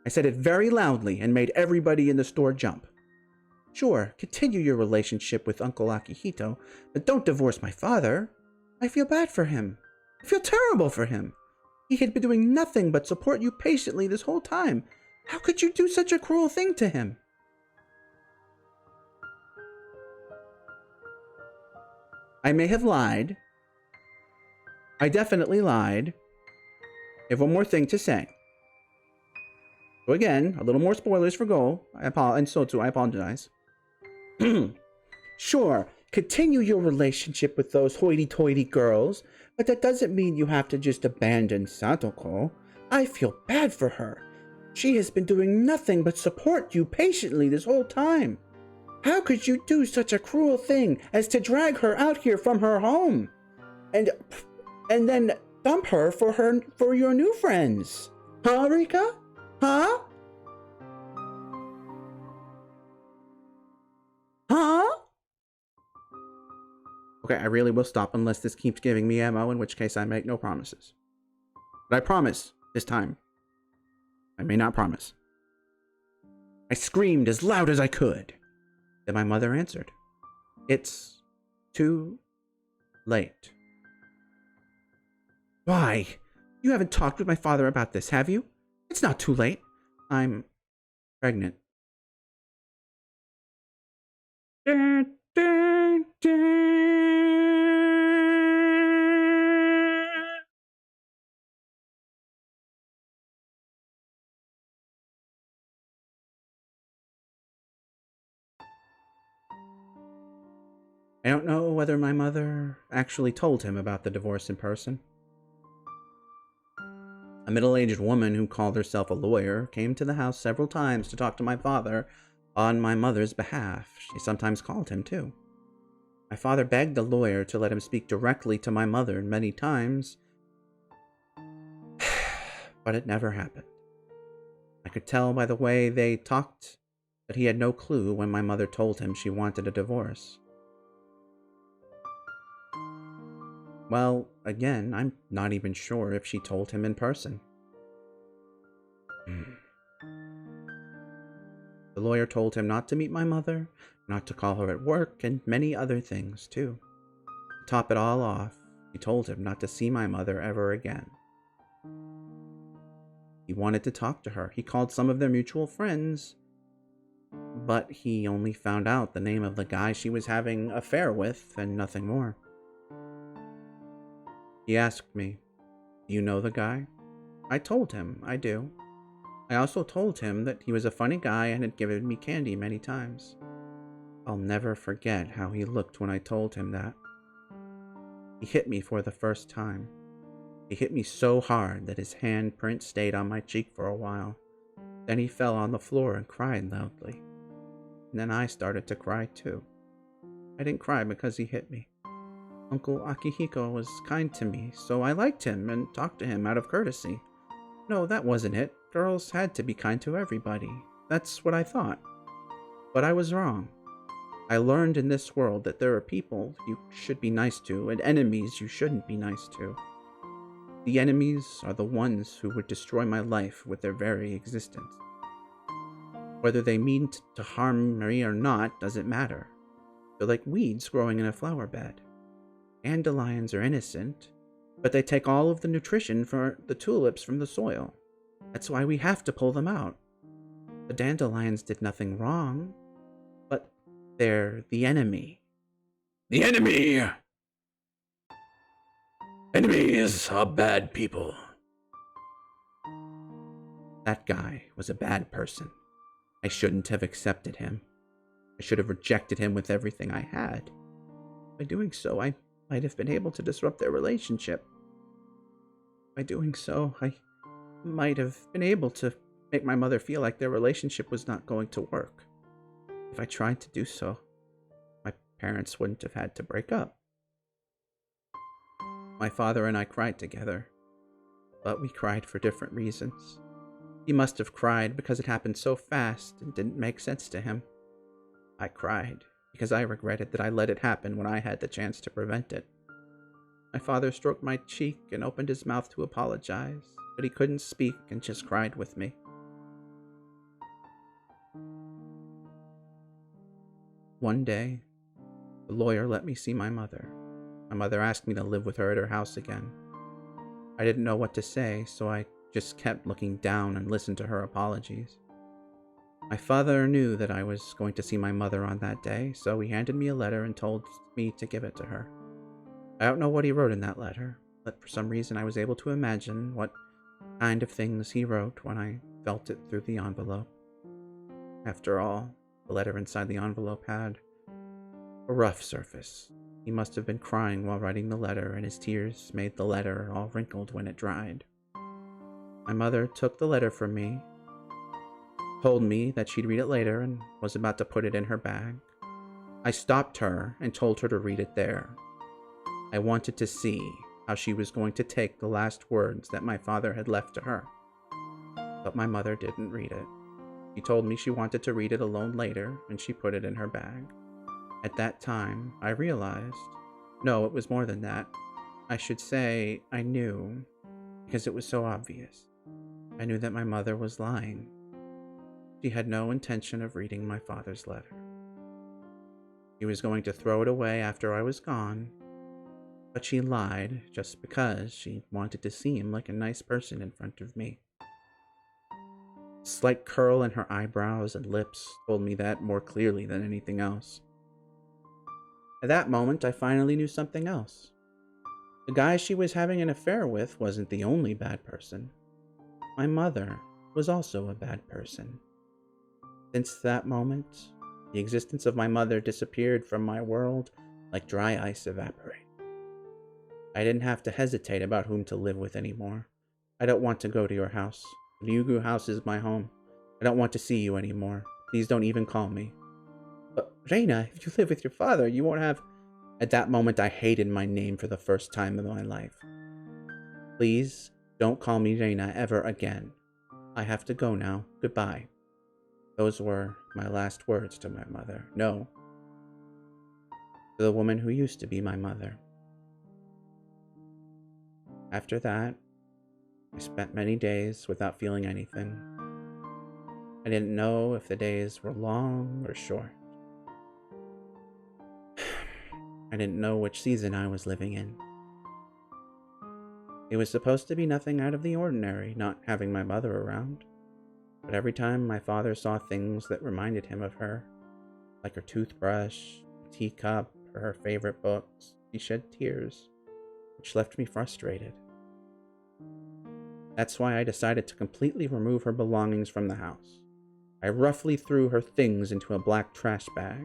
I said it very loudly and made everybody in the store jump. Sure, continue your relationship with Uncle Akihito, but don't divorce my father. I feel bad for him. I feel terrible for him. He had been doing nothing but support you patiently this whole time. How could you do such a cruel thing to him? I may have lied. I definitely lied. I have one more thing to say. So again, a little more spoilers for Go. And Sotsu, I apologize. Sure, continue your relationship with those hoity-toity girls, but that doesn't mean you have to just abandon Stantoko. I feel bad for her. She has been doing nothing but support you patiently this whole time. How could you do such a cruel thing as to drag her out here from her home? And then dump her for your new friends? Huh, Rika? Huh? Huh? Okay, I really will stop unless this keeps giving me ammo, in which case I make no promises. But I promise, this time, I may not promise. I screamed as loud as I could. Then my mother answered. It's too late. Why? You haven't talked with my father about this, have you? It's not too late. I'm pregnant. Dun, dun, dun. I don't know whether my mother actually told him about the divorce in person. A middle-aged woman who called herself a lawyer came to the house several times to talk to my father on my mother's behalf. She sometimes called him, too. My father begged the lawyer to let him speak directly to my mother many times, but it never happened. I could tell by the way they talked that he had no clue when my mother told him she wanted a divorce. Well, again, I'm not even sure if she told him in person. The lawyer told him not to meet my mother, not to call her at work, and many other things, too. To top it all off, he told him not to see my mother ever again. He wanted to talk to her. He called some of their mutual friends, but he only found out the name of the guy she was having an affair with and nothing more. He asked me, "Do you know the guy?" I told him I do. I also told him that he was a funny guy and had given me candy many times. I'll never forget how he looked when I told him that. He hit me for the first time. He hit me so hard that his handprint stayed on my cheek for a while. Then he fell on the floor and cried loudly. And then I started to cry too. I didn't cry because he hit me. Uncle Akihiko was kind to me, so I liked him and talked to him out of courtesy. No, that wasn't it. Girls had to be kind to everybody. That's what I thought. But I was wrong. I learned in this world that there are people you should be nice to and enemies you shouldn't be nice to. The enemies are the ones who would destroy my life with their very existence. Whether they mean to harm me or not doesn't matter. They're like weeds growing in a flower bed. Dandelions are innocent, but they take all of the nutrition for the tulips from the soil. That's why we have to pull them out. The dandelions did nothing wrong, but they're the enemy. The enemy! Enemies are bad people. That guy was a bad person. I shouldn't have accepted him. I should have rejected him with everything I had. By doing so, I might have been able to disrupt their relationship. By doing so, I might have been able to make my mother feel like their relationship was not going to work. If I tried to do so, my parents wouldn't have had to break up. My father and I cried together, but we cried for different reasons. He must have cried because it happened so fast and didn't make sense to him. I cried because I regretted that I let it happen when I had the chance to prevent it. My father stroked my cheek and opened his mouth to apologize, but he couldn't speak and just cried with me. One day, the lawyer let me see my mother. My mother asked me to live with her at her house again. I didn't know what to say, so I just kept looking down and listened to her apologies. My father knew that I was going to see my mother on that day, so he handed me a letter and told me to give it to her. I don't know what he wrote in that letter, but for some reason I was able to imagine what kind of things he wrote when I felt it through the envelope. After all, the letter inside the envelope had A rough surface. He must have been crying while writing the letter, and his tears made the letter all wrinkled when it dried. My mother took the letter from me, told me that she'd read it later, and was about to put it in her bag. I stopped her and told her to read it there. I wanted to see how she was going to take the last words that my father had left to her. But my mother didn't read it. She told me she wanted to read it alone later, and she put it in her bag. At that time, I realized, no, it was more than that. I should say I knew, because it was so obvious. I knew that my mother was lying. She had no intention of reading my father's letter. She was going to throw it away after I was gone, but she lied just because she wanted to seem like a nice person in front of me. A slight curl in her eyebrows and lips told me that more clearly than anything else. At that moment, I finally knew something else. The guy she was having an affair with wasn't the only bad person. My mother was also a bad person. Since that moment, the existence of my mother disappeared from my world like dry ice evaporating. I didn't have to hesitate about whom to live with anymore. I don't want to go to your house. The Ryugu house is my home. I don't want to see you anymore. Please don't even call me. But Reina, if you live with your father, you won't have... At that moment, I hated my name for the first time in my life. Please don't call me Reina ever again. I have to go now. Goodbye. Those were my last words to my mother. No. To the woman who used to be my mother. After that, I spent many days without feeling anything. I didn't know if the days were long or short. I didn't know which season I was living in. It was supposed to be nothing out of the ordinary, not having my mother around. But every time my father saw things that reminded him of her, like her toothbrush, a teacup, or her favorite books, he shed tears, which left me frustrated. That's why I decided to completely remove her belongings from the house. I roughly threw her things into a black trash bag.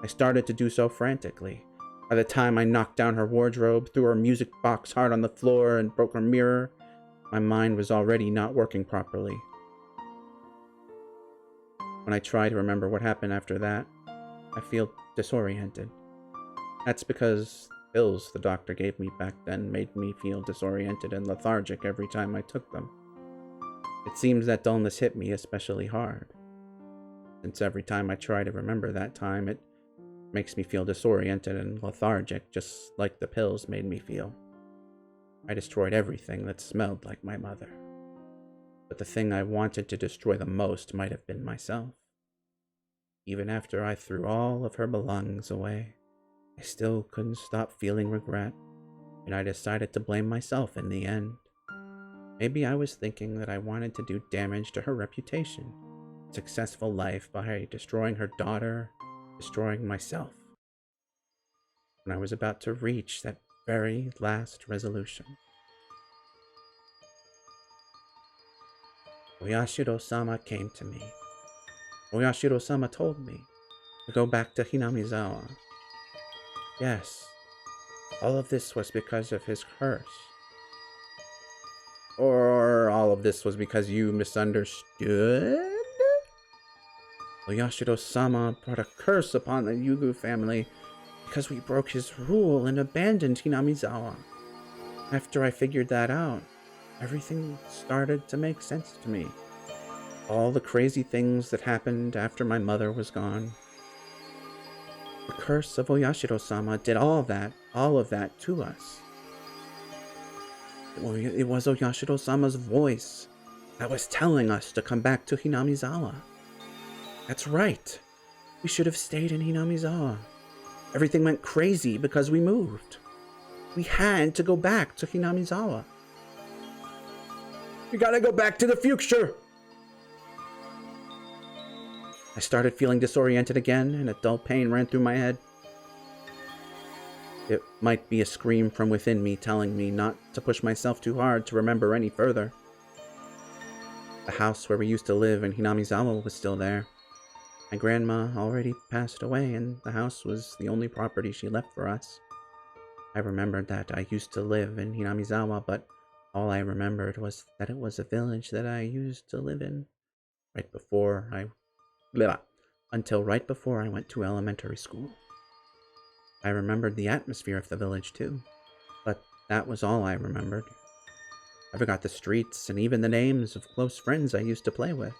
I started to do so frantically. By the time I knocked down her wardrobe, threw her music box hard on the floor, and broke her mirror, my mind was already not working properly. When I try to remember what happened after that, I feel disoriented. That's because pills the doctor gave me back then made me feel disoriented and lethargic every time I took them. It seems that dullness hit me especially hard, since every time I try to remember that time, it makes me feel disoriented and lethargic, just like the pills made me feel. I destroyed everything that smelled like my mother. But the thing I wanted to destroy the most might have been myself. Even after I threw all of her belongings away, I still couldn't stop feeling regret, and I decided to blame myself in the end. Maybe I was thinking that I wanted to do damage to her reputation, successful life, by destroying her daughter, destroying myself. When I was about to reach that very last resolution, Oyashiro-sama came to me. Oyashiro-sama told me to go back to Hinamizawa. Yes, all of this was because of his curse. Or all of this was because you misunderstood? Oyashiro-sama brought a curse upon the Yugu family because we broke his rule and abandoned Hinamizawa. After I figured that out, everything started to make sense to me. All the crazy things that happened after my mother was gone. The curse of Oyashiro-sama did all of that to us. It was Oyashiro-sama's voice that was telling us to come back to Hinamizawa. That's right. We should have stayed in Hinamizawa. Everything went crazy because we moved. We had to go back to Hinamizawa. We gotta go back to the future! I started feeling disoriented again, and a dull pain ran through my head. It might be a scream from within me telling me not to push myself too hard to remember any further. The house where we used to live in Hinamizawa was still there. My grandma already passed away, and the house was the only property she left for us. I remembered that I used to live in Hinamizawa, but all I remembered was that it was a village that I used to live in right before I blah, until right before I went to elementary school. I remembered the atmosphere of the village too, but that was all I remembered. I forgot the streets and even the names of close friends I used to play with.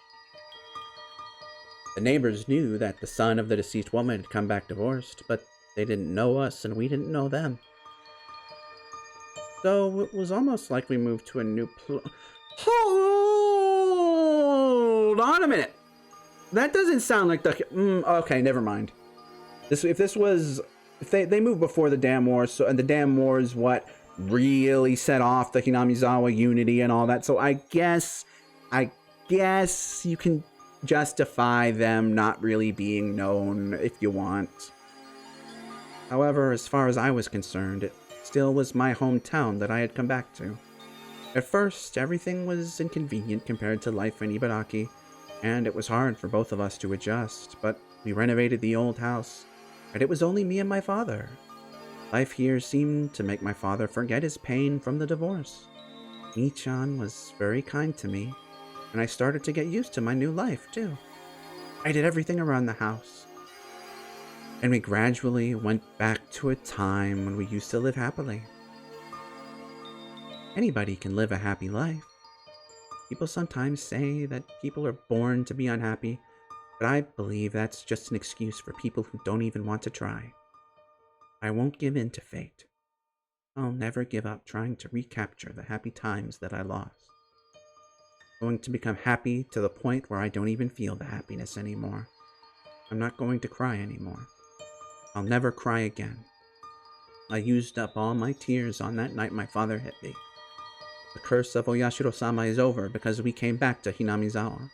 The neighbors knew that the son of the deceased woman had come back divorced, but they didn't know us and we didn't know them. So it was almost like we moved to a new Hold on a minute. That doesn't sound like the... okay, never mind. If they moved before the Dam Wars, so, and the Dam Wars what really set off the Hinamizawa unity and all that, so I guess you can justify them not really being known if you want. However, as far as I was concerned, it still was my hometown that I had come back to. At first, everything was inconvenient compared to life in Ibaraki, and it was hard for both of us to adjust, but we renovated the old house, and it was only me and my father. Life here seemed to make my father forget his pain from the divorce. Nii-chan was very kind to me, and I started to get used to my new life, too. I did everything around the house. And we gradually went back to a time when we used to live happily. Anybody can live a happy life. People sometimes say that people are born to be unhappy, but I believe that's just an excuse for people who don't even want to try. I won't give in to fate. I'll never give up trying to recapture the happy times that I lost. I'm going to become happy to the point where I don't even feel the happiness anymore. I'm not going to cry anymore. I'll never cry again. I used up all my tears on that night my father hit me. The curse of Oyashiro-sama is over because we came back to Hinamizawa.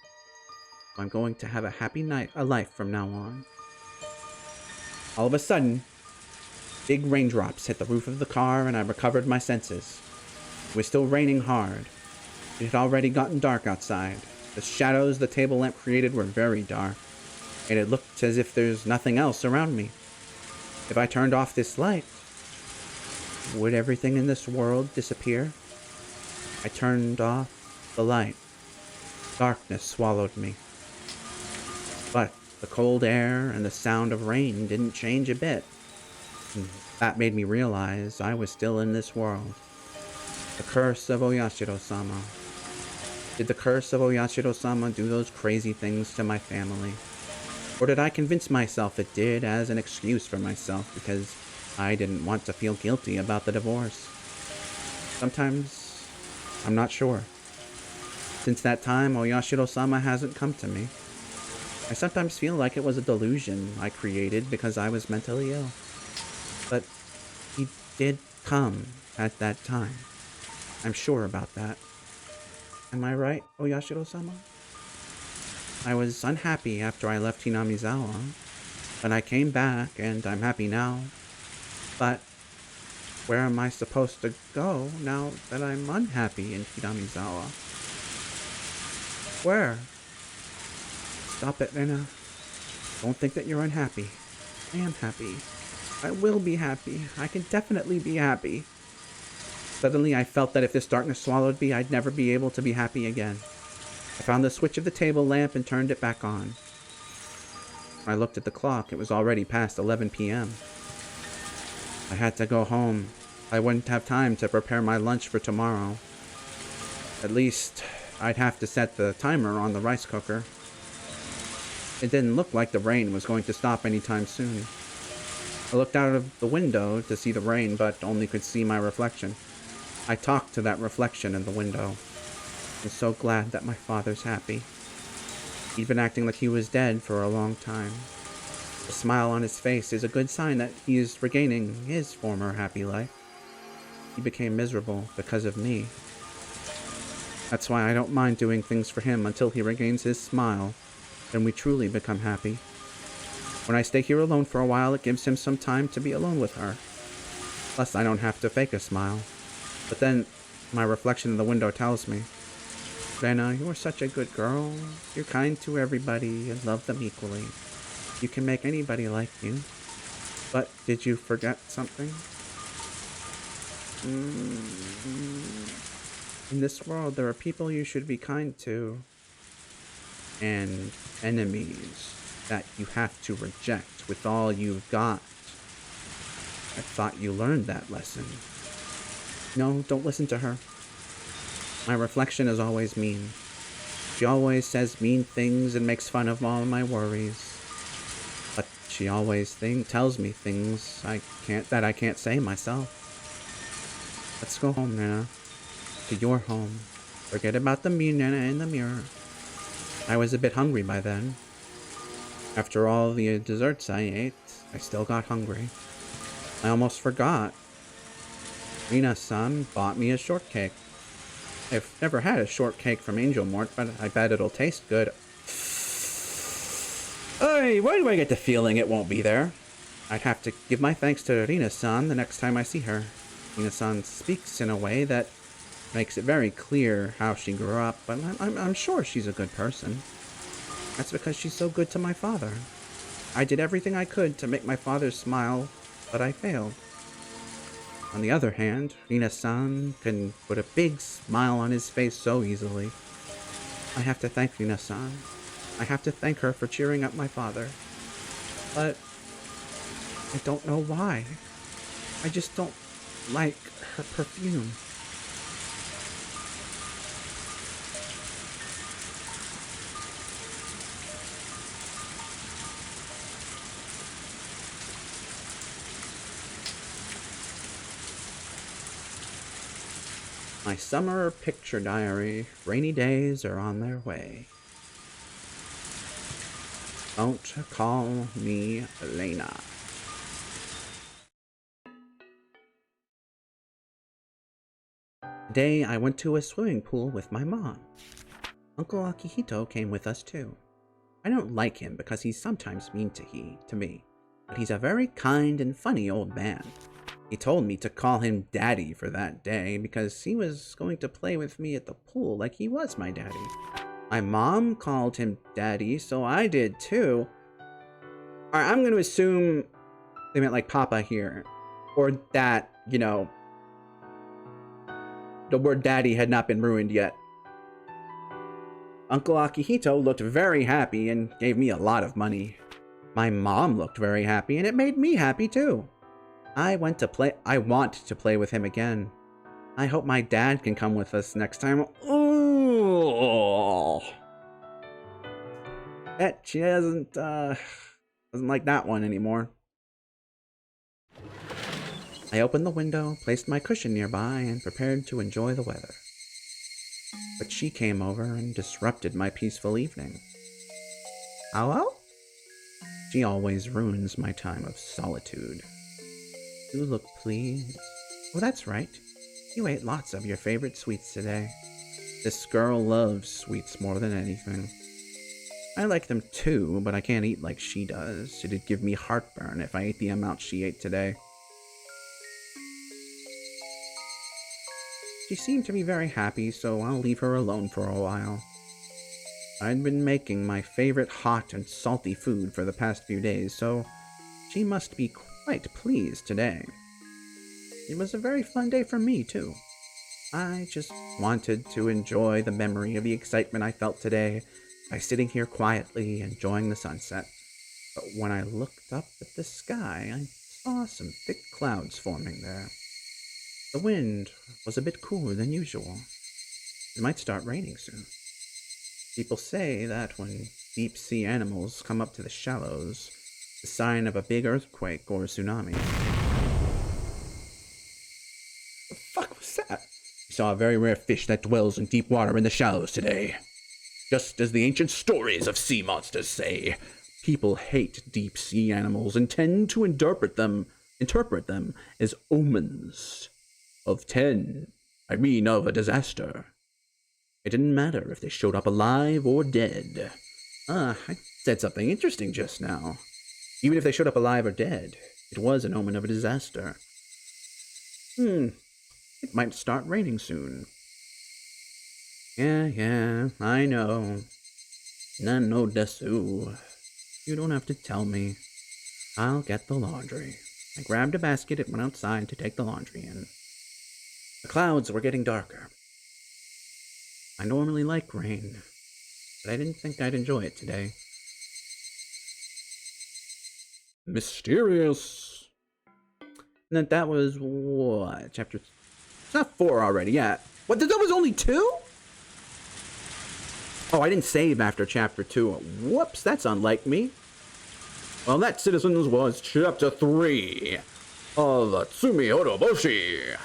I'm going to have a happy life from now on. All of a sudden, big raindrops hit the roof of the car and I recovered my senses. It was still raining hard. It had already gotten dark outside. The shadows the table lamp created were very dark, and it looked as if there's nothing else around me. If I turned off this light, would everything in this world disappear? I turned off the light. Darkness swallowed me. But the cold air and the sound of rain didn't change a bit. And that made me realize I was still in this world. The curse of Oyashiro-sama. Did the curse of Oyashiro-sama do those crazy things to my family? Or did I convince myself it did as an excuse for myself because I didn't want to feel guilty about the divorce? Sometimes, I'm not sure. Since that time, Oyashiro-sama hasn't come to me. I sometimes feel like it was a delusion I created because I was mentally ill. But he did come at that time. I'm sure about that. Am I right, Oyashiro-sama? I was unhappy after I left Hinamizawa, but I came back and I'm happy now. But where am I supposed to go now that I'm unhappy in Hinamizawa? Where? Stop it, Rena. Don't think that you're unhappy. I am happy. I will be happy. I can definitely be happy. Suddenly, I felt that if this darkness swallowed me, I'd never be able to be happy again. I found the switch of the table lamp and turned it back on. When I looked at the clock, it was already past 11 p.m. I had to go home. I wouldn't have time to prepare my lunch for tomorrow. At least, I'd have to set the timer on the rice cooker. It didn't look like the rain was going to stop anytime soon. I looked out of the window to see the rain, but only could see my reflection. I talked to that reflection in the window. I'm so glad that my father's happy. He'd been acting like he was dead for a long time. The smile on his face is a good sign that he is regaining his former happy life. He became miserable because of me. That's why I don't mind doing things for him until he regains his smile, and we truly become happy. When I stay here alone for a while, it gives him some time to be alone with her. Plus, I don't have to fake a smile. But then, my reflection in the window tells me, Lena, you are such a good girl. You're kind to everybody and love them equally. You can make anybody like you. But did you forget something? In this world, there are people you should be kind to, and enemies that you have to reject with all you've got. I thought you learned that lesson. No, don't listen to her. My reflection is always mean. She always says mean things and makes fun of all my worries. But she always tells me things that I can't say myself. Let's go home, Nana. To your home. Forget about the me Nana in the mirror. I was a bit hungry by then. After all the desserts I ate, I still got hungry. I almost forgot. Rina-san bought me a shortcake. I've never had a shortcake from Angel Mort, but I bet it'll taste good. Hey, why do I get the feeling it won't be there? I'd have to give my thanks to Rina-san the next time I see her. Rina-san speaks in a way that makes it very clear how she grew up, but I'm sure she's a good person. That's because she's so good to my father. I did everything I could to make my father smile, but I failed. On the other hand, Rina-san can put a big smile on his face so easily. I have to thank Rina-san. I have to thank her for cheering up my father. But I don't know why. I just don't like her perfume. My summer picture diary. Rainy days are on their way. Don't call me Elena. Today I went to a swimming pool with my mom. Uncle Akihito came with us too. I don't like him because he's sometimes mean to me, but he's a very kind and funny old man. He told me to call him Daddy for that day because he was going to play with me at the pool like he was my daddy. My mom called him Daddy, so I did too. Alright, I'm going to assume they meant like Papa here. Or that, you know, the word Daddy had not been ruined yet. Uncle Akihito looked very happy and gave me a lot of money. My mom looked very happy and it made me happy too. I want to play with him again. I hope my dad can come with us next time. Oh, bet she doesn't like that one anymore. I opened the window, placed my cushion nearby, and prepared to enjoy the weather. But she came over and disrupted my peaceful evening. Hello? She always ruins my time of solitude. You look pleased. Oh, that's right. You ate lots of your favorite sweets today. This girl loves sweets more than anything. I like them too, but I can't eat like she does. It'd give me heartburn if I ate the amount she ate today. She seemed to be very happy, so I'll leave her alone for a while. I'd been making my favorite hot and salty food for the past few days, so she must be quite pleased today. It was a very fun day for me, too. I just wanted to enjoy the memory of the excitement I felt today by sitting here quietly enjoying the sunset. But when I looked up at the sky, I saw some thick clouds forming there. The wind was a bit cooler than usual. It might start raining soon. People say that when deep-sea animals come up to the shallows, it's a sign of a big earthquake or a tsunami. The fuck was that? We saw a very rare fish that dwells in deep water in the shallows today. Just as the ancient stories of sea monsters say, people hate deep-sea animals and tend to interpret them as omens of a disaster. It didn't matter if they showed up alive or dead. I said something interesting just now. Even if they showed up alive or dead, it was an omen of a disaster. It might start raining soon. Yeah, I know. Nano desu. You don't have to tell me. I'll get the laundry. I grabbed a basket and went outside to take the laundry in. The clouds were getting darker. I normally like rain, but I didn't think I'd enjoy it today. Mysterious. And that was what? Chapter... It's not 4 already, yeah. What, that was only 2? Oh, I didn't save after chapter 2. Whoops, that's unlike me. Well, that, citizens, was chapter 3 of Tsumihoroboshi.